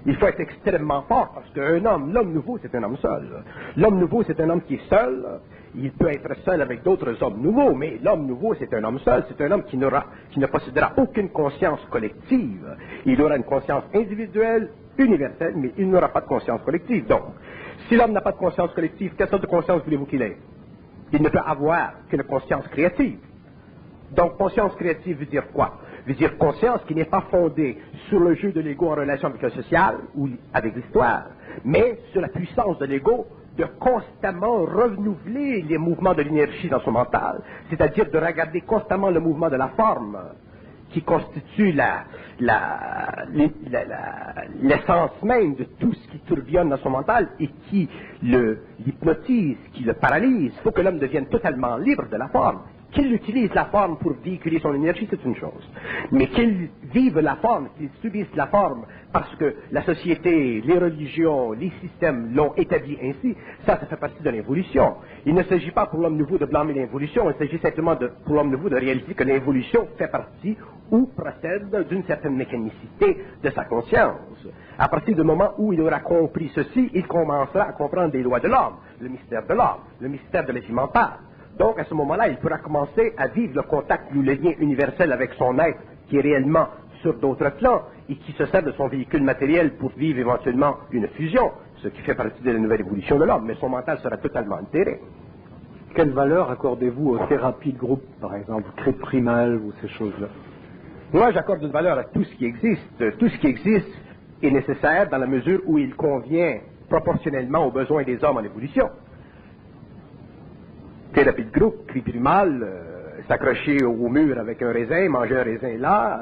Il faut être extrêmement fort parce qu'un homme, l'homme nouveau, c'est un homme seul. L'homme nouveau, c'est un homme qui est seul. Il peut être seul avec d'autres hommes nouveaux, mais l'homme nouveau, c'est un homme seul. C'est un homme qui ne possédera aucune conscience collective. Il aura une conscience individuelle, universelle, mais il n'aura pas de conscience collective. Donc, si l'homme n'a pas de conscience collective, quelle sorte de conscience voulez-vous qu'il ait? Il ne peut avoir qu'une conscience créative. Donc, conscience créative veut dire quoi? Veut dire conscience qui n'est pas fondée sur le jeu de l'ego en relation avec le social ou avec l'histoire, mais sur la puissance de l'ego de constamment renouveler les mouvements de l'énergie dans son mental, c'est-à-dire de regarder constamment le mouvement de la forme qui constitue l'essence même de tout ce qui tourbillonne dans son mental et qui l'hypnotise, qui le paralyse. Il faut que l'homme devienne totalement libre de la forme. Qu'il utilise la forme pour véhiculer son énergie, c'est une chose. Mais qu'il vive la forme, qu'il subisse la forme, parce que la société, les religions, les systèmes l'ont établi ainsi, ça fait partie de l'évolution. Il ne s'agit pas pour l'homme nouveau de blâmer l'évolution, il s'agit simplement pour l'homme nouveau de réaliser que l'évolution fait partie ou procède d'une certaine mécanicité de sa conscience. À partir du moment où il aura compris ceci, il commencera à comprendre les lois de l'homme, le mystère de l'homme, le mystère de la vie mentale. Donc, à ce moment-là, il pourra commencer à vivre le contact ou le lien universel avec son être, qui est réellement sur d'autres plans, et qui se sert de son véhicule matériel pour vivre éventuellement une fusion, ce qui fait partie de la nouvelle évolution de l'homme, mais son mental sera totalement altéré. Quelle valeur accordez-vous aux thérapies de groupe, par exemple, crise primale ou ces choses-là? Moi, j'accorde une valeur à tout ce qui existe. Tout ce qui existe est nécessaire dans la mesure où il convient proportionnellement aux besoins des hommes en évolution. Thérapie de groupe, cri primal, s'accrocher au mur avec un raisin, manger un raisin là,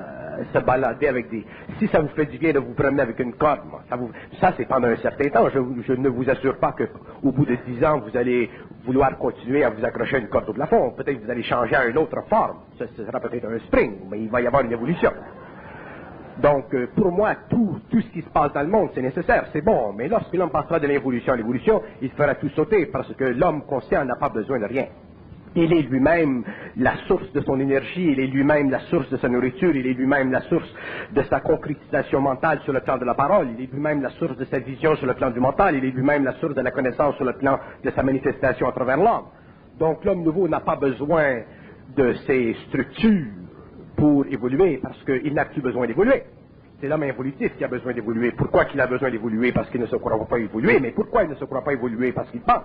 se balader avec des... Si ça vous fait du bien de vous promener avec une corde, ça c'est pendant un certain temps. Je ne vous assure pas qu'au bout de 10 ans, vous allez vouloir continuer à vous accrocher à une corde au plafond. Peut-être que vous allez changer à une autre forme. Ce sera peut-être un spring, mais il va y avoir une évolution. Donc, pour moi, tout ce qui se passe dans le monde, c'est nécessaire, c'est bon. Mais lorsque l'homme passera de l'évolution à l'évolution, il fera tout sauter parce que l'homme conscient n'a pas besoin de rien. Il est lui-même la source de son énergie, il est lui-même la source de sa nourriture, il est lui-même la source de sa concrétisation mentale sur le plan de la parole, il est lui-même la source de sa vision sur le plan du mental, il est lui-même la source de la connaissance sur le plan de sa manifestation à travers l'homme. Donc l'homme nouveau n'a pas besoin de ces structures pour évoluer, parce qu'il n'a plus besoin d'évoluer. C'est l'homme involutif qui a besoin d'évoluer. Pourquoi qu'il a besoin d'évoluer? Parce qu'il ne se croit pas évoluer. Mais pourquoi il ne se croit pas évoluer? Parce qu'il pense.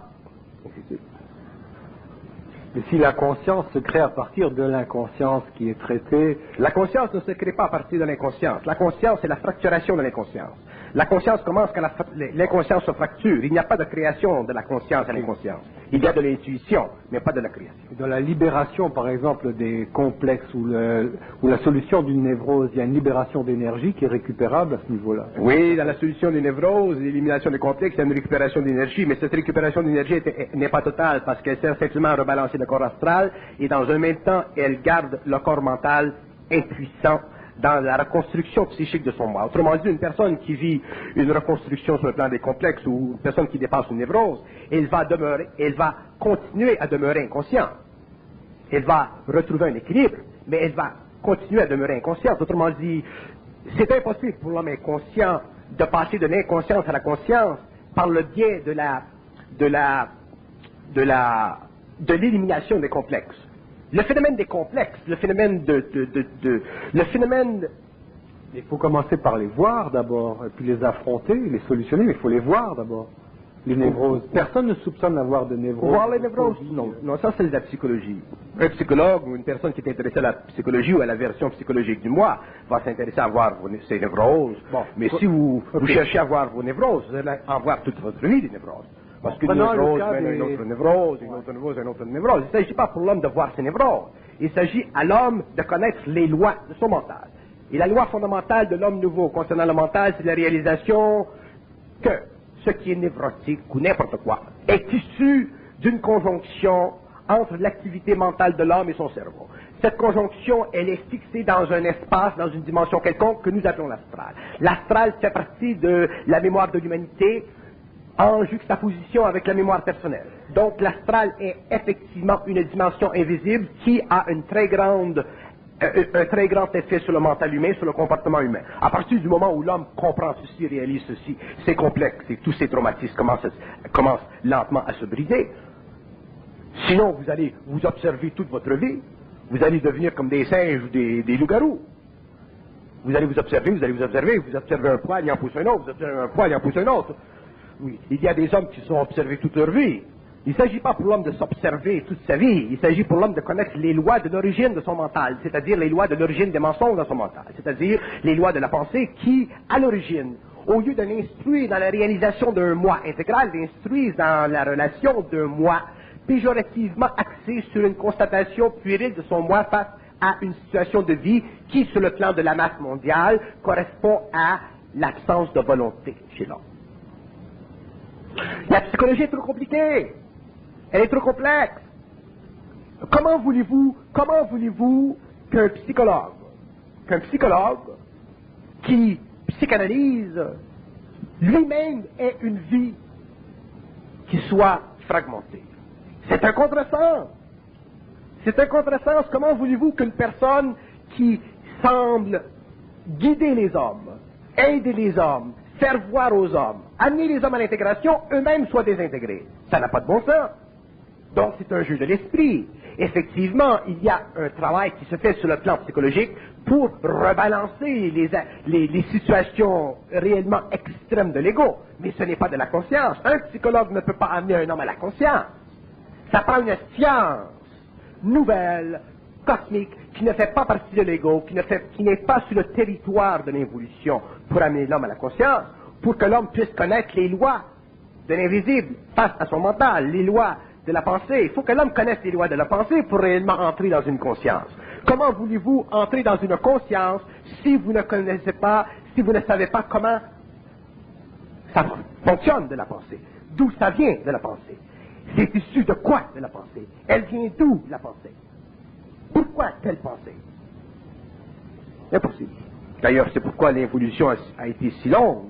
Et si la conscience se crée à partir de l'inconscience qui est traitée... La conscience ne se crée pas à partir de l'inconscience. La conscience, c'est la fracturation de l'inconscience. La conscience commence quand l'inconscience se fracture. Il n'y a pas de création de la conscience à l'inconscience. Il y a de l'intuition, mais pas de la création. Dans la libération, par exemple, des complexes ou la solution d'une névrose, il y a une libération d'énergie qui est récupérable à ce niveau-là. Oui, dans la solution d'une névrose, l'élimination des complexes, il y a une récupération d'énergie, mais cette récupération d'énergie n'est pas totale parce qu'elle sert simplement à rebalancer le corps astral et dans un même temps, elle garde le corps mental impuissant dans la reconstruction psychique de son moi. Autrement dit, une personne qui vit une reconstruction sur le plan des complexes ou une personne qui dépasse une névrose, elle va continuer à demeurer inconsciente. Elle va retrouver un équilibre, mais elle va continuer à demeurer inconsciente. Autrement dit, c'est impossible pour l'homme inconscient de passer de l'inconscience à la conscience par le biais de l'élimination des complexes. Le phénomène des complexes, le phénomène Il faut commencer par les voir d'abord, et puis les affronter, les solutionner, mais il faut les voir d'abord. Les névroses. Personne ne soupçonne d'avoir de névroses. Voir les névroses? Non, ça c'est de la psychologie. Un psychologue ou une personne qui est intéressée à la psychologie ou à la version psychologique du moi va s'intéresser à voir ses névroses. Bon, mais si vous cherchez à voir vos névroses, vous allez en voir toute votre vie des névroses. Parce qu'une névrose mène à une autre névrose, une autre névrose, une autre névrose. Il ne s'agit pas pour l'homme de voir ses névroses. Il s'agit à l'homme de connaître les lois de son mental. Et la loi fondamentale de l'homme nouveau concernant le mental, c'est la réalisation que ce qui est névrotique ou n'importe quoi est issu d'une conjonction entre l'activité mentale de l'homme et son cerveau. Cette conjonction, elle est fixée dans un espace, dans une dimension quelconque que nous appelons l'astral. L'astral fait partie de la mémoire de l'humanité en juxtaposition avec la mémoire personnelle. Donc l'astral est effectivement une dimension invisible qui a un très grand effet sur le mental humain, sur le comportement humain. À partir du moment où l'homme comprend ceci, réalise ceci, c'est complexe et tous ces traumatismes commencent lentement à se briser. Sinon, vous allez vous observer toute votre vie, vous allez devenir comme des singes ou des loups-garous. Vous allez vous observer, vous observez un poil, il en pousse un autre, vous observez un poil, il en pousse un autre. Oui, il y a des hommes qui sont observés toute leur vie. Il ne s'agit pas pour l'homme de s'observer toute sa vie, il s'agit pour l'homme de connaître les lois de l'origine de son mental, c'est-à-dire les lois de l'origine des mensonges dans son mental, c'est-à-dire les lois de la pensée qui, à l'origine, au lieu de l'instruire dans la réalisation d'un moi intégral, l'instruisent dans la relation d'un moi péjorativement axé sur une constatation puérile de son moi face à une situation de vie qui, sur le plan de la masse mondiale, correspond à l'absence de volonté chez l'homme. La psychologie est trop compliquée. Elle est trop complexe. Comment voulez-vous qu'un psychologue qui psychanalyse lui-même ait une vie qui soit fragmentée? C'est un contresens. C'est un contresens. Comment voulez-vous qu'une personne qui semble guider les hommes, aider les hommes, faire voir aux hommes, amener les hommes à l'intégration, eux-mêmes soient désintégrés? Ça n'a pas de bon sens. Donc c'est un jeu de l'esprit. Effectivement, il y a un travail qui se fait sur le plan psychologique pour rebalancer les situations réellement extrêmes de l'ego. Mais ce n'est pas de la conscience. Un psychologue ne peut pas amener un homme à la conscience. Ça prend une science nouvelle, cosmique qui ne fait pas partie de l'ego, qui n'est pas sur le territoire de l'évolution pour amener l'homme à la conscience, pour que l'homme puisse connaître les lois de l'invisible face à son mental, les lois de la pensée. Il faut que l'homme connaisse les lois de la pensée pour réellement entrer dans une conscience. Comment voulez-vous entrer dans une conscience si vous ne connaissez pas, si vous ne savez pas comment ça fonctionne de la pensée? D'où ça vient de la pensée? C'est issu de quoi de la pensée? Elle vient d'où la pensée? Pourquoi telle pensée? Impossible. D'ailleurs, c'est pourquoi l'évolution a été si longue.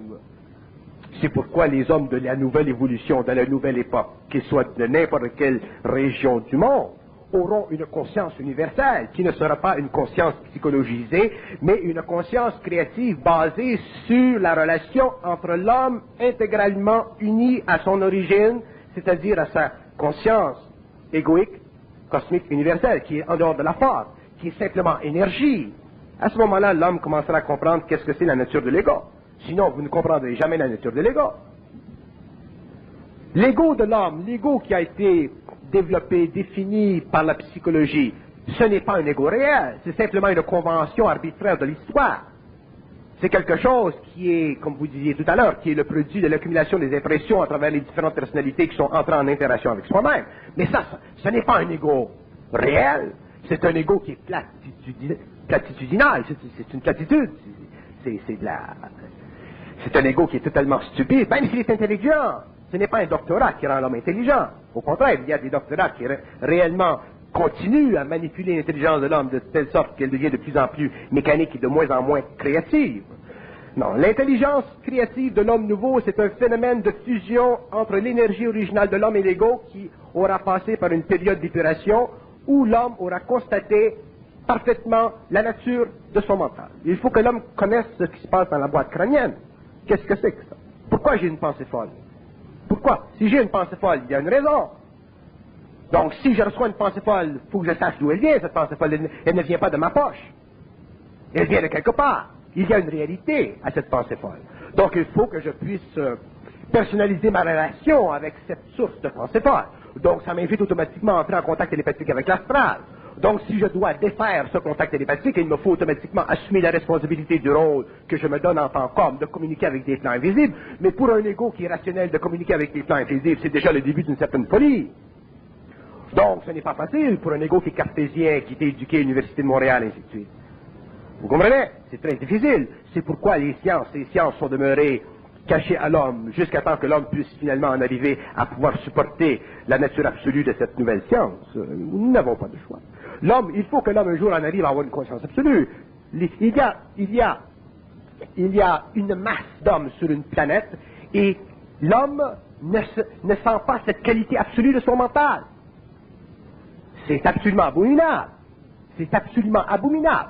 C'est pourquoi les hommes de la nouvelle évolution, de la nouvelle époque, qu'ils soient de n'importe quelle région du monde, auront une conscience universelle, qui ne sera pas une conscience psychologisée, mais une conscience créative basée sur la relation entre l'homme intégralement uni à son origine, c'est-à-dire à sa conscience égoïque, cosmique, universelle, qui est en dehors de la forme, qui est simplement énergie. À ce moment-là, l'homme commencera à comprendre qu'est-ce que c'est la nature de l'ego. Sinon, vous ne comprendrez jamais la nature de l'ego. L'ego de l'homme, l'ego qui a été développé, défini par la psychologie, ce n'est pas un ego réel, c'est simplement une convention arbitraire de l'histoire. C'est quelque chose qui est, comme vous disiez tout à l'heure, qui est le produit de l'accumulation des impressions à travers les différentes personnalités qui sont entrées en interaction avec soi-même. Mais ça, ce n'est pas un ego réel, c'est un ego qui est platitudinal, c'est une platitude, c'est un ego qui est totalement stupide, même s'il est intelligent. Ce n'est pas un doctorat qui rend l'homme intelligent. Au contraire, il y a des doctorats qui réellement continuent à manipuler l'intelligence de l'homme de telle sorte qu'elle devient de plus en plus mécanique et de moins en moins créative. Non, l'intelligence créative de l'homme nouveau, c'est un phénomène de fusion entre l'énergie originale de l'homme et l'ego qui aura passé par une période d'épuration où l'homme aura constaté parfaitement la nature de son mental. Il faut que l'homme connaisse ce qui se passe dans la boîte crânienne. Qu'est-ce que c'est que ça? Pourquoi j'ai une pensée folle? Pourquoi? Si j'ai une pensée folle, il y a une raison. Donc, si je reçois une pensée folle, il faut que je sache d'où elle vient, cette pensée folle. Elle ne vient pas de ma poche. Elle vient de quelque part. Il y a une réalité à cette pensée folle. Donc, il faut que je puisse personnaliser ma relation avec cette source de pensée folle. Donc, ça m'invite automatiquement à entrer en contact télépathique avec l'astral. Donc, si je dois défaire ce contact télépathique, il me faut automatiquement assumer la responsabilité du rôle que je me donne en tant qu'homme de communiquer avec des plans invisibles. Mais pour un ego qui est rationnel de communiquer avec des plans invisibles, c'est déjà le début d'une certaine folie. Donc, ce n'est pas facile pour un ego qui est cartésien, qui est éduqué à l'Université de Montréal, et ainsi de suite. Vous comprenez? C'est très difficile. C'est pourquoi ces sciences sont demeurées cachées à l'homme, jusqu'à temps que l'homme puisse finalement en arriver à pouvoir supporter la nature absolue de cette nouvelle science. Nous n'avons pas de choix. L'homme, il faut que l'homme un jour en arrive à avoir une conscience absolue. Il y a une masse d'hommes sur une planète et l'homme ne sent pas cette qualité absolue de son mental. C'est absolument abominable. C'est absolument abominable.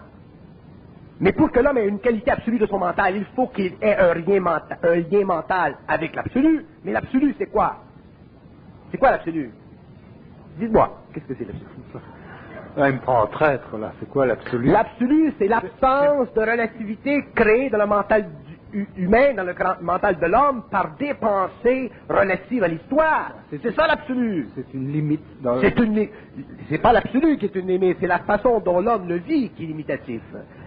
Mais pour que l'homme ait une qualité absolue de son mental, il faut qu'il ait un lien mental avec l'absolu. Mais l'absolu, c'est quoi? C'est quoi l'absolu? Dites-moi, qu'est-ce que c'est l'absolu? Là, il me prend en traître, là. C'est quoi l'absolu? L'absolu, c'est l'absence de relativité créée dans le mental humain, dans le mental de l'homme, par des pensées relatives à l'histoire. C'est ça l'absolu. C'est une limite. C'est pas l'absolu qui est une limite, c'est la façon dont l'homme le vit qui est limitatif.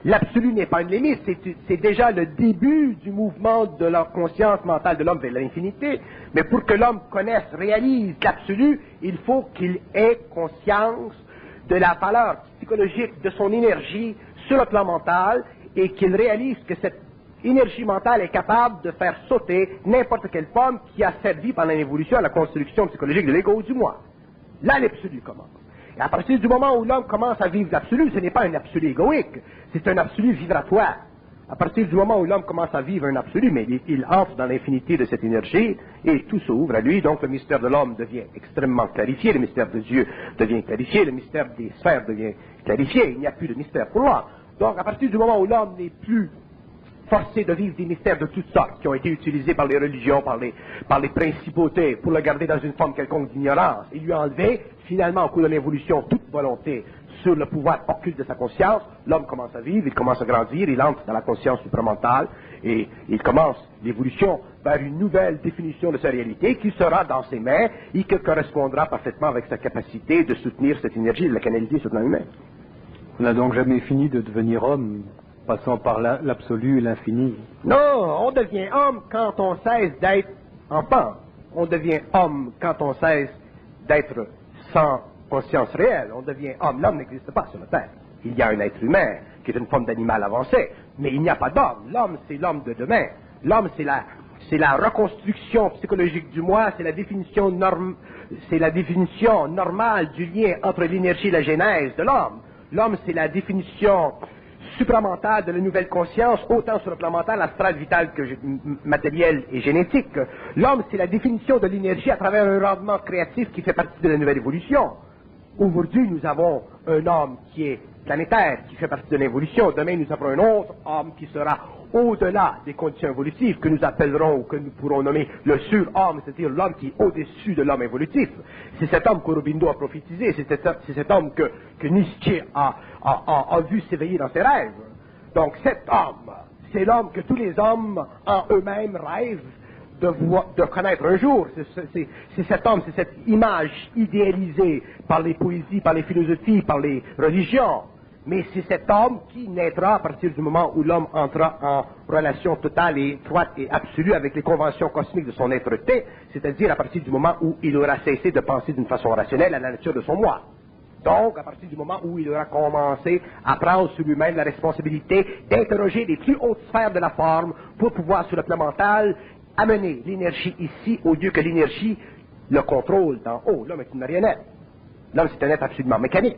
L'absolu n'est pas une limite, c'est déjà le début du mouvement de la conscience mentale de l'homme vers l'infinité. Mais pour que l'homme connaisse, réalise l'absolu, il faut qu'il ait conscience de la valeur psychologique de son énergie sur le plan mental et qu'il réalise que cette énergie mentale est capable de faire sauter n'importe quelle forme qui a servi pendant l'évolution à la construction psychologique de l'ego du moi. Là, l'absolu commence. Et à partir du moment où l'homme commence à vivre l'absolu, ce n'est pas un absolu égoïque, c'est un absolu vibratoire. À partir du moment où l'homme commence à vivre un absolu, mais il entre dans l'infinité de cette énergie et tout s'ouvre à lui, donc le mystère de l'homme devient extrêmement clarifié, le mystère de Dieu devient clarifié, le mystère des sphères devient clarifié, il n'y a plus de mystère pour l'homme. Donc à partir du moment où l'homme n'est plus forcé de vivre des mystères de toutes sortes qui ont été utilisés par les religions, par les principautés pour le garder dans une forme quelconque d'ignorance et lui enlever finalement au cours de l'évolution toute volonté sur le pouvoir occulte de sa conscience, l'homme commence à vivre, il commence à grandir, il entre dans la conscience supramentale et il commence l'évolution vers une nouvelle définition de sa réalité qui sera dans ses mains et qui correspondra parfaitement avec sa capacité de soutenir cette énergie et de la canaliser sur le plan humain. On n'a donc jamais fini de devenir homme, passant par l'absolu et l'infini. Non, on devient homme quand on cesse d'être enfant. On devient homme quand on cesse d'être sans conscience réelle. On devient homme. L'homme n'existe pas sur la Terre. Il y a un être humain qui est une forme d'animal avancé, mais il n'y a pas d'homme. L'homme, c'est l'homme de demain. L'homme, c'est la reconstruction psychologique du moi, c'est la définition normale du lien entre l'énergie et la genèse de l'homme. L'homme, c'est la définition supramentale de la nouvelle conscience, autant sur le plan mental, astral, vital que matériel et génétique. L'homme, c'est la définition de l'énergie à travers un rendement créatif qui fait partie de la nouvelle évolution. Aujourd'hui, nous avons un homme qui est planétaire, qui fait partie de l'évolution. Demain, nous avons un autre homme qui sera au-delà des conditions évolutives, que nous appellerons ou que nous pourrons nommer le sur-homme, c'est-à-dire l'homme qui est au-dessus de l'homme évolutif. C'est cet homme qu'Aurobindo a prophétisé, c'est cet homme que Nietzsche a vu s'éveiller dans ses rêves. Donc cet homme, c'est l'homme que tous les hommes en eux-mêmes rêvent de connaître un jour. C'est cet homme, c'est cette image idéalisée par les poésies, par les philosophies, par les religions. Mais c'est cet homme qui naîtra à partir du moment où l'homme entra en relation totale et étroite et absolue avec les conventions cosmiques de son être-té, c'est-à-dire à partir du moment où il aura cessé de penser d'une façon rationnelle à la nature de son moi. Donc, à partir du moment où il aura commencé à prendre sur lui-même la responsabilité d'interroger les plus hautes sphères de la forme pour pouvoir, sur le plan mental, amener l'énergie ici au lieu que l'énergie le contrôle d'en haut. L'homme est une marionnette. L'homme, c'est un être absolument mécanique.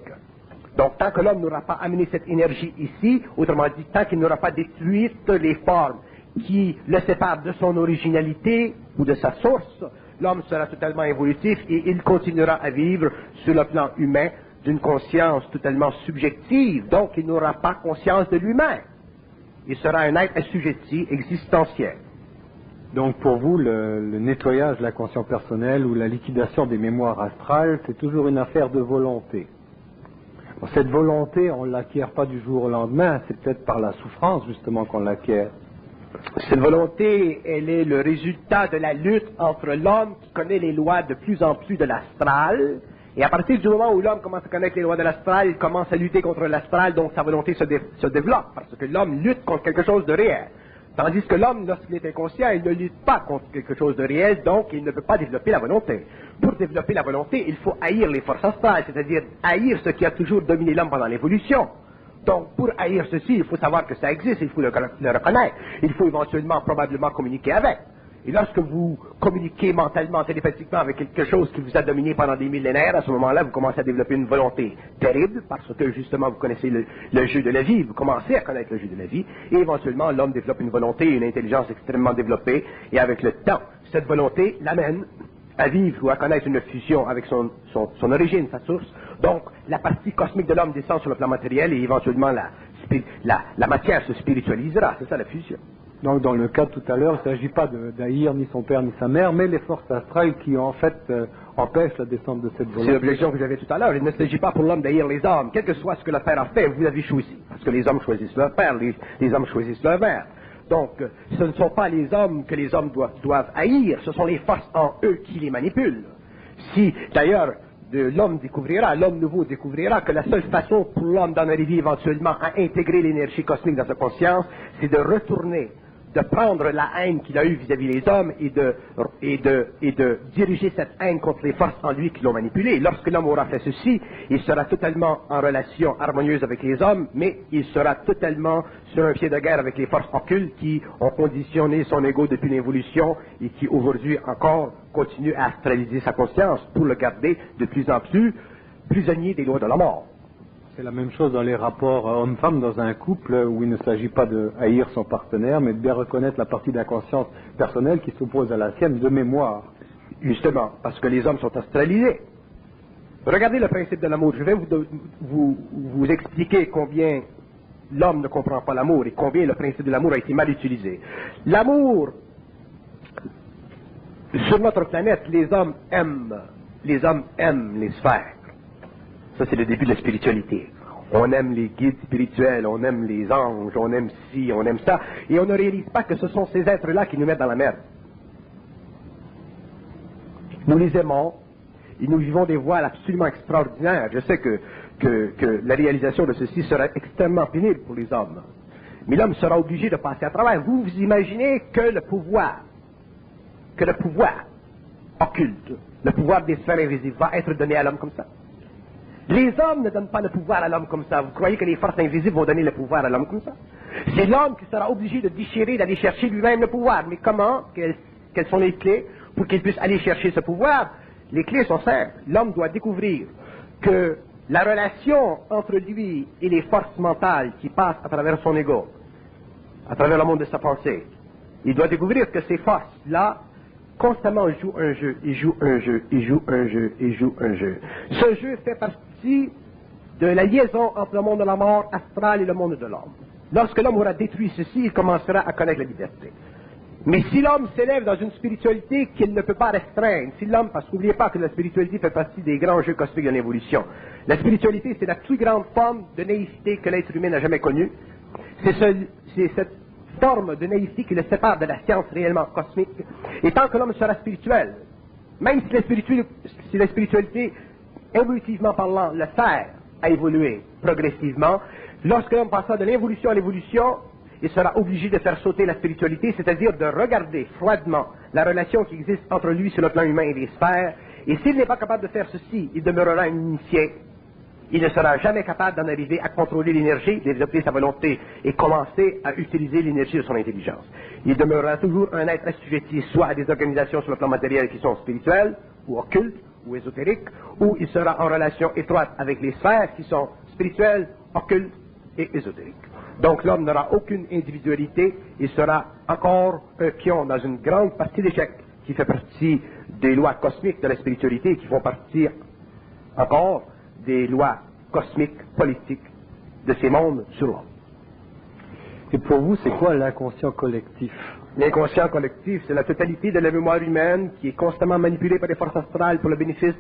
Donc, tant que l'homme n'aura pas amené cette énergie ici, autrement dit, tant qu'il n'aura pas détruit les formes qui le séparent de son originalité ou de sa source, l'homme sera totalement évolutif et il continuera à vivre sur le plan humain d'une conscience totalement subjective. Donc, il n'aura pas conscience de lui-même. Il sera un être assujetti, existentiel. Donc pour vous, le nettoyage de la conscience personnelle ou la liquidation des mémoires astrales, c'est toujours une affaire de volonté. Bon, cette volonté, on ne l'acquiert pas du jour au lendemain, c'est peut-être par la souffrance justement qu'on l'acquiert. Cette volonté, elle est le résultat de la lutte entre l'homme qui connaît les lois de plus en plus de l'astral, et à partir du moment où l'homme commence à connaître les lois de l'astral, il commence à lutter contre l'astral, donc sa volonté se développe, parce que l'homme lutte contre quelque chose de réel. Tandis que l'homme, lorsqu'il est inconscient, il ne lutte pas contre quelque chose de réel, donc il ne peut pas développer la volonté. Pour développer la volonté, il faut haïr les forces astrales, c'est-à-dire haïr ce qui a toujours dominé l'homme pendant l'évolution. Donc, pour haïr ceci, il faut savoir que ça existe, il faut le reconnaître. Il faut éventuellement, probablement, communiquer avec. Et lorsque vous communiquez mentalement, télépathiquement avec quelque chose qui vous a dominé pendant des millénaires, à ce moment-là, vous commencez à développer une volonté terrible, parce que justement, vous connaissez le jeu de la vie, vous commencez à connaître le jeu de la vie, et éventuellement, l'homme développe une volonté et une intelligence extrêmement développée, et avec le temps, cette volonté l'amène à vivre ou à connaître une fusion avec son origine, sa source. Donc, la partie cosmique de l'homme descend sur le plan matériel, et éventuellement, la matière se spiritualisera, c'est ça la fusion. Donc dans le cas de tout à l'heure, il ne s'agit pas d'haïr ni son père ni sa mère, mais les forces astrales qui en fait empêchent la descente de cette volonté. C'est l'objection que j'avais tout à l'heure. Il ne s'agit pas pour l'homme d'haïr les hommes. Quel que soit ce que le père a fait, vous l'avez choisi. Parce que les hommes choisissent leur père, les hommes choisissent leur mère. Donc, ce ne sont pas les hommes que les hommes doivent haïr, ce sont les forces en eux qui les manipulent. Si, d'ailleurs, l'homme nouveau découvrira que la seule façon pour l'homme d'en arriver éventuellement à intégrer l'énergie cosmique dans sa conscience, c'est de retourner, de prendre la haine qu'il a eue vis-à-vis des hommes et de diriger cette haine contre les forces en lui qui l'ont manipulé. Lorsque l'homme aura fait ceci, il sera totalement en relation harmonieuse avec les hommes, mais il sera totalement sur un pied de guerre avec les forces occultes qui ont conditionné son ego depuis l'évolution et qui aujourd'hui encore continuent à astraliser sa conscience pour le garder de plus en plus prisonnier des lois de la mort. C'est la même chose dans les rapports homme-femme dans un couple où il ne s'agit pas de haïr son partenaire, mais de bien reconnaître la partie de la conscience personnelle qui s'oppose à la sienne de mémoire. Justement, parce que les hommes sont astralisés. Regardez le principe de l'amour. Je vais vous expliquer combien l'homme ne comprend pas l'amour et combien le principe de l'amour a été mal utilisé. L'amour, sur notre planète, les hommes aiment les sphères. Ça, c'est le début de la spiritualité. On aime les guides spirituels, on aime les anges, on aime ci, on aime ça, et on ne réalise pas que ce sont ces êtres-là qui nous mettent dans la merde. Nous les aimons, et nous vivons des voiles absolument extraordinaires. Je sais que que la réalisation de ceci sera extrêmement pénible pour les hommes. Mais l'homme sera obligé de passer à travers. Vous imaginez que le pouvoir occulte, le pouvoir des sphères invisibles va être donné à l'homme comme ça? Les hommes ne donnent pas le pouvoir à l'homme comme ça. Vous croyez que les forces invisibles vont donner le pouvoir à l'homme comme ça? C'est l'homme qui sera obligé de déchirer, d'aller chercher lui-même le pouvoir. Mais comment? Quelles sont les clés pour qu'il puisse aller chercher ce pouvoir? Les clés sont simples. L'homme doit découvrir que la relation entre lui et les forces mentales qui passent à travers son ego, à travers le monde de sa pensée, il doit découvrir que ces forces-là constamment jouent un jeu, ils jouent un jeu, ils jouent un jeu, ils jouent un jeu. Ce jeu fait partie de la liaison entre le monde de la mort astrale et le monde de l'homme. Lorsque l'homme aura détruit ceci, il commencera à connaître la liberté. Mais si l'homme s'élève dans une spiritualité qu'il ne peut pas restreindre, si l'homme, parce qu'oubliez pas que la spiritualité fait partie des grands jeux cosmiques de l'évolution. La spiritualité, c'est la plus grande forme de naïveté que l'être humain n'a jamais connue. C'est cette forme de naïveté qui le sépare de la science réellement cosmique. Et tant que l'homme sera spirituel, même si la spiritualité, évolutivement parlant, le sert à évoluer progressivement, lorsque l'homme passera de l'involution à l'évolution, il sera obligé de faire sauter la spiritualité, c'est-à-dire de regarder froidement la relation qui existe entre lui sur le plan humain et les sphères, et s'il n'est pas capable de faire ceci, il demeurera un initié. Il ne sera jamais capable d'en arriver à contrôler l'énergie, développer sa volonté et commencer à utiliser l'énergie de son intelligence. Il demeurera toujours un être assujetti soit à des organisations sur le plan matériel qui sont spirituelles, ou occultes, ou ésotériques, ou il sera en relation étroite avec les sphères qui sont spirituelles, occultes et ésotériques. Donc l'homme n'aura aucune individualité, il sera encore un pion dans une grande partie d'échecs qui fait partie des lois cosmiques de la spiritualité et qui font partie encore des lois cosmiques, politiques de ces mondes sur l'homme. Et pour vous, c'est quoi l'inconscient collectif? L'inconscient collectif, c'est la totalité de la mémoire humaine qui est constamment manipulée par les forces astrales pour le bénéfice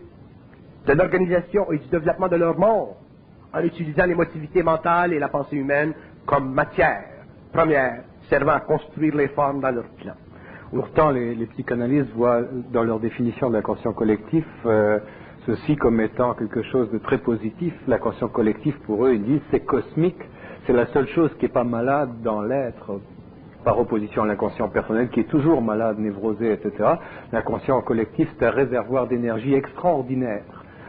de l'organisation et du développement de leur monde, en utilisant l'émotivité mentale et la pensée humaine comme matière première servant à construire les formes dans leur plan. Pourtant, les psychanalystes voient dans leur définition de l'inconscient collectif ceci comme étant quelque chose de très positif. L'inconscient collectif, pour eux, ils disent c'est cosmique, c'est la seule chose qui n'est pas malade dans l'être, par opposition à l'inconscient personnel qui est toujours malade, névrosé, etc. L'inconscient collectif, c'est un réservoir d'énergie extraordinaire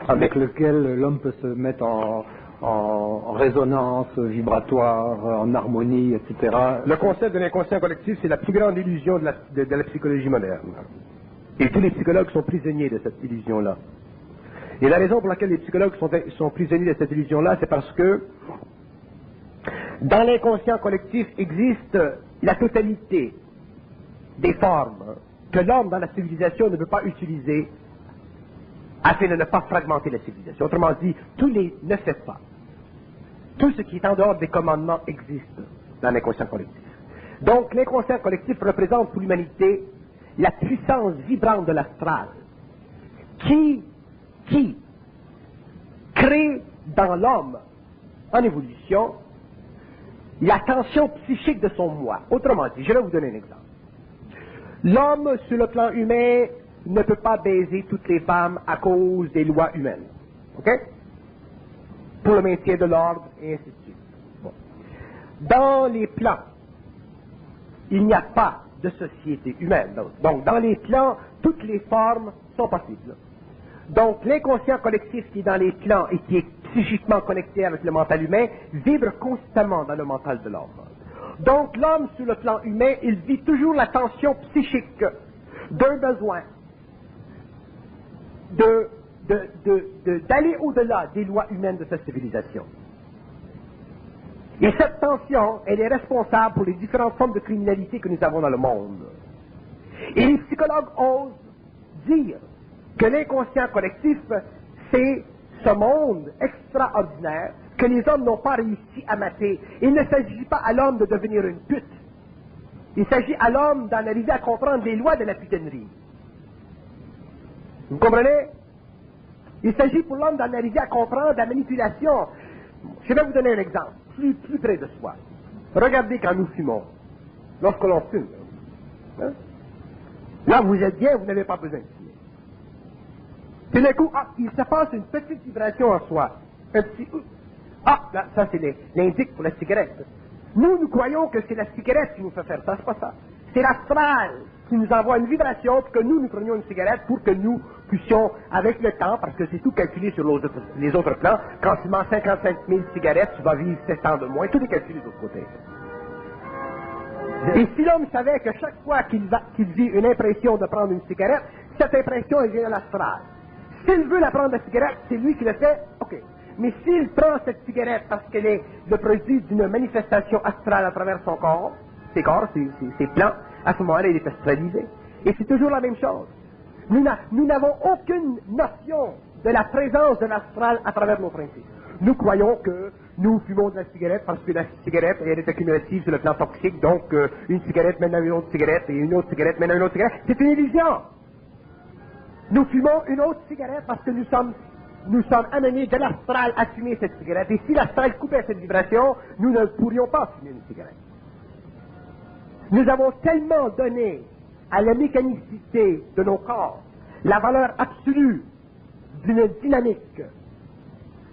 avec lequel l'homme peut se mettre en résonance vibratoire, en harmonie, etc. Le concept de l'inconscient collectif, c'est la plus grande illusion de la psychologie moderne. Et tous les psychologues sont prisonniers de cette illusion-là. Et la raison pour laquelle les psychologues sont prisonniers de cette illusion-là, c'est parce que dans l'inconscient collectif existe la totalité des formes que l'homme dans la civilisation ne peut pas utiliser afin de ne pas fragmenter la civilisation. Autrement dit, tous les ne fait pas. Tout ce qui est en dehors des commandements existe dans l'inconscient collectif. Donc l'inconscient collectif représente pour l'humanité la puissance vibrante de l'astral qui crée dans l'homme en évolution la tension psychique de son moi. Autrement dit, je vais vous donner un exemple. L'homme, sur le plan humain, ne peut pas baiser toutes les femmes à cause des lois humaines. OK? Pour le maintien de l'ordre, et ainsi de suite. Bon. Dans les plans, il n'y a pas de société humaine. Donc, dans les plans, toutes les formes sont possibles. Donc, l'inconscient collectif qui est dans les plans et qui est psychiquement connecté avec le mental humain vibre constamment dans le mental de l'homme. Donc, l'homme, sur le plan humain, il vit toujours la tension psychique d'un besoin d'aller au-delà des lois humaines de sa civilisation. Et cette tension, elle est responsable pour les différentes formes de criminalité que nous avons dans le monde. Et les psychologues osent dire que l'inconscient collectif, c'est ce monde extraordinaire que les hommes n'ont pas réussi à mater. Il ne s'agit pas à l'homme de devenir une pute. Il s'agit à l'homme d'en arriver à comprendre les lois de la putanerie. Vous comprenez? Il s'agit pour l'homme d'en arriver à comprendre la manipulation. Je vais vous donner un exemple, plus près de soi. Regardez quand nous fumons, lorsque l'on fume. Hein? Là, vous êtes bien, vous n'avez pas besoin de fumer. Puis d'un coup, il se passe une petite vibration en soi. un petit... Ah, là, ça c'est l'indique pour la cigarette. Nous croyons que c'est la cigarette qui nous fait faire ça, c'est pas ça. C'est l'astral qui nous envoie une vibration pour que nous prenions une cigarette pour que nous puissions, avec le temps, parce que c'est tout calculé sur les autres plans, quand tu manges 55 000 cigarettes, tu vas vivre 7 ans de moins, tout est calculé de l'autre côté. Et si l'homme savait que chaque fois qu'il vit une impression de prendre une cigarette, cette impression, elle vient de l'astral. S'il veut la prendre la cigarette, c'est lui qui le fait, ok. Mais s'il prend cette cigarette parce qu'elle est le produit d'une manifestation astrale à travers son corps, ses plans, à ce moment-là, il est astralisé. Et c'est toujours la même chose. Nous n'avons aucune notion de la présence de l'astral à travers nos principes. Nous croyons que nous fumons de la cigarette parce que la cigarette, elle est accumulative sur le plan toxique, donc une cigarette mène à une autre cigarette et une autre cigarette mène à une autre cigarette. C'est une illusion. Nous fumons une autre cigarette parce que nous sommes amenés de l'astral à fumer cette cigarette. Et si l'astral coupait cette vibration, nous ne pourrions pas fumer une cigarette. Nous avons tellement donné à la mécanicité de nos corps la valeur absolue d'une dynamique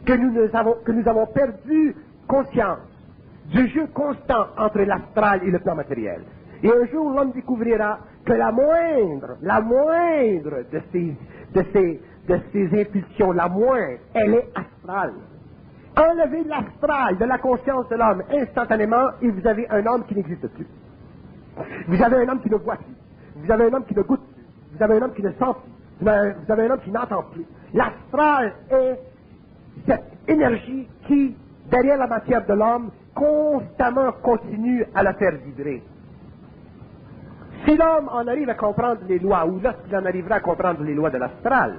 que nous avons perdu conscience du jeu constant entre l'astral et le plan matériel. Et un jour, l'homme découvrira que la moindre de ces impulsions, la moindre, elle est astrale. Enlevez l'astral de la conscience de l'homme instantanément et vous avez un homme qui n'existe plus. Vous avez un homme qui ne voit plus. Vous avez un homme qui ne goûte plus. Vous avez un homme qui ne sent plus. Vous avez un homme qui n'entend plus. L'astral est cette énergie qui, derrière la matière de l'homme, constamment continue à la faire vibrer. Si l'homme en arrive à comprendre les lois, ou lorsqu'il en arrivera à comprendre les lois de l'astral,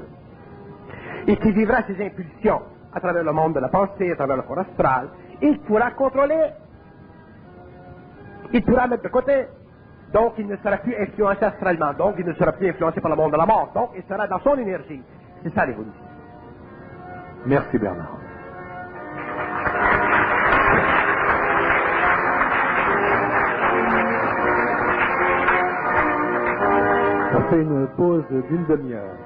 et qu'il vivra ses impulsions à travers le monde de la pensée, à travers le corps astral, il pourra contrôler, il pourra mettre de côté, donc il ne sera plus influencé astralement, donc il ne sera plus influencé par le monde de la mort, donc il sera dans son énergie. C'est ça l'évolution. Merci Bernard. On fait une pause d'une demi-heure.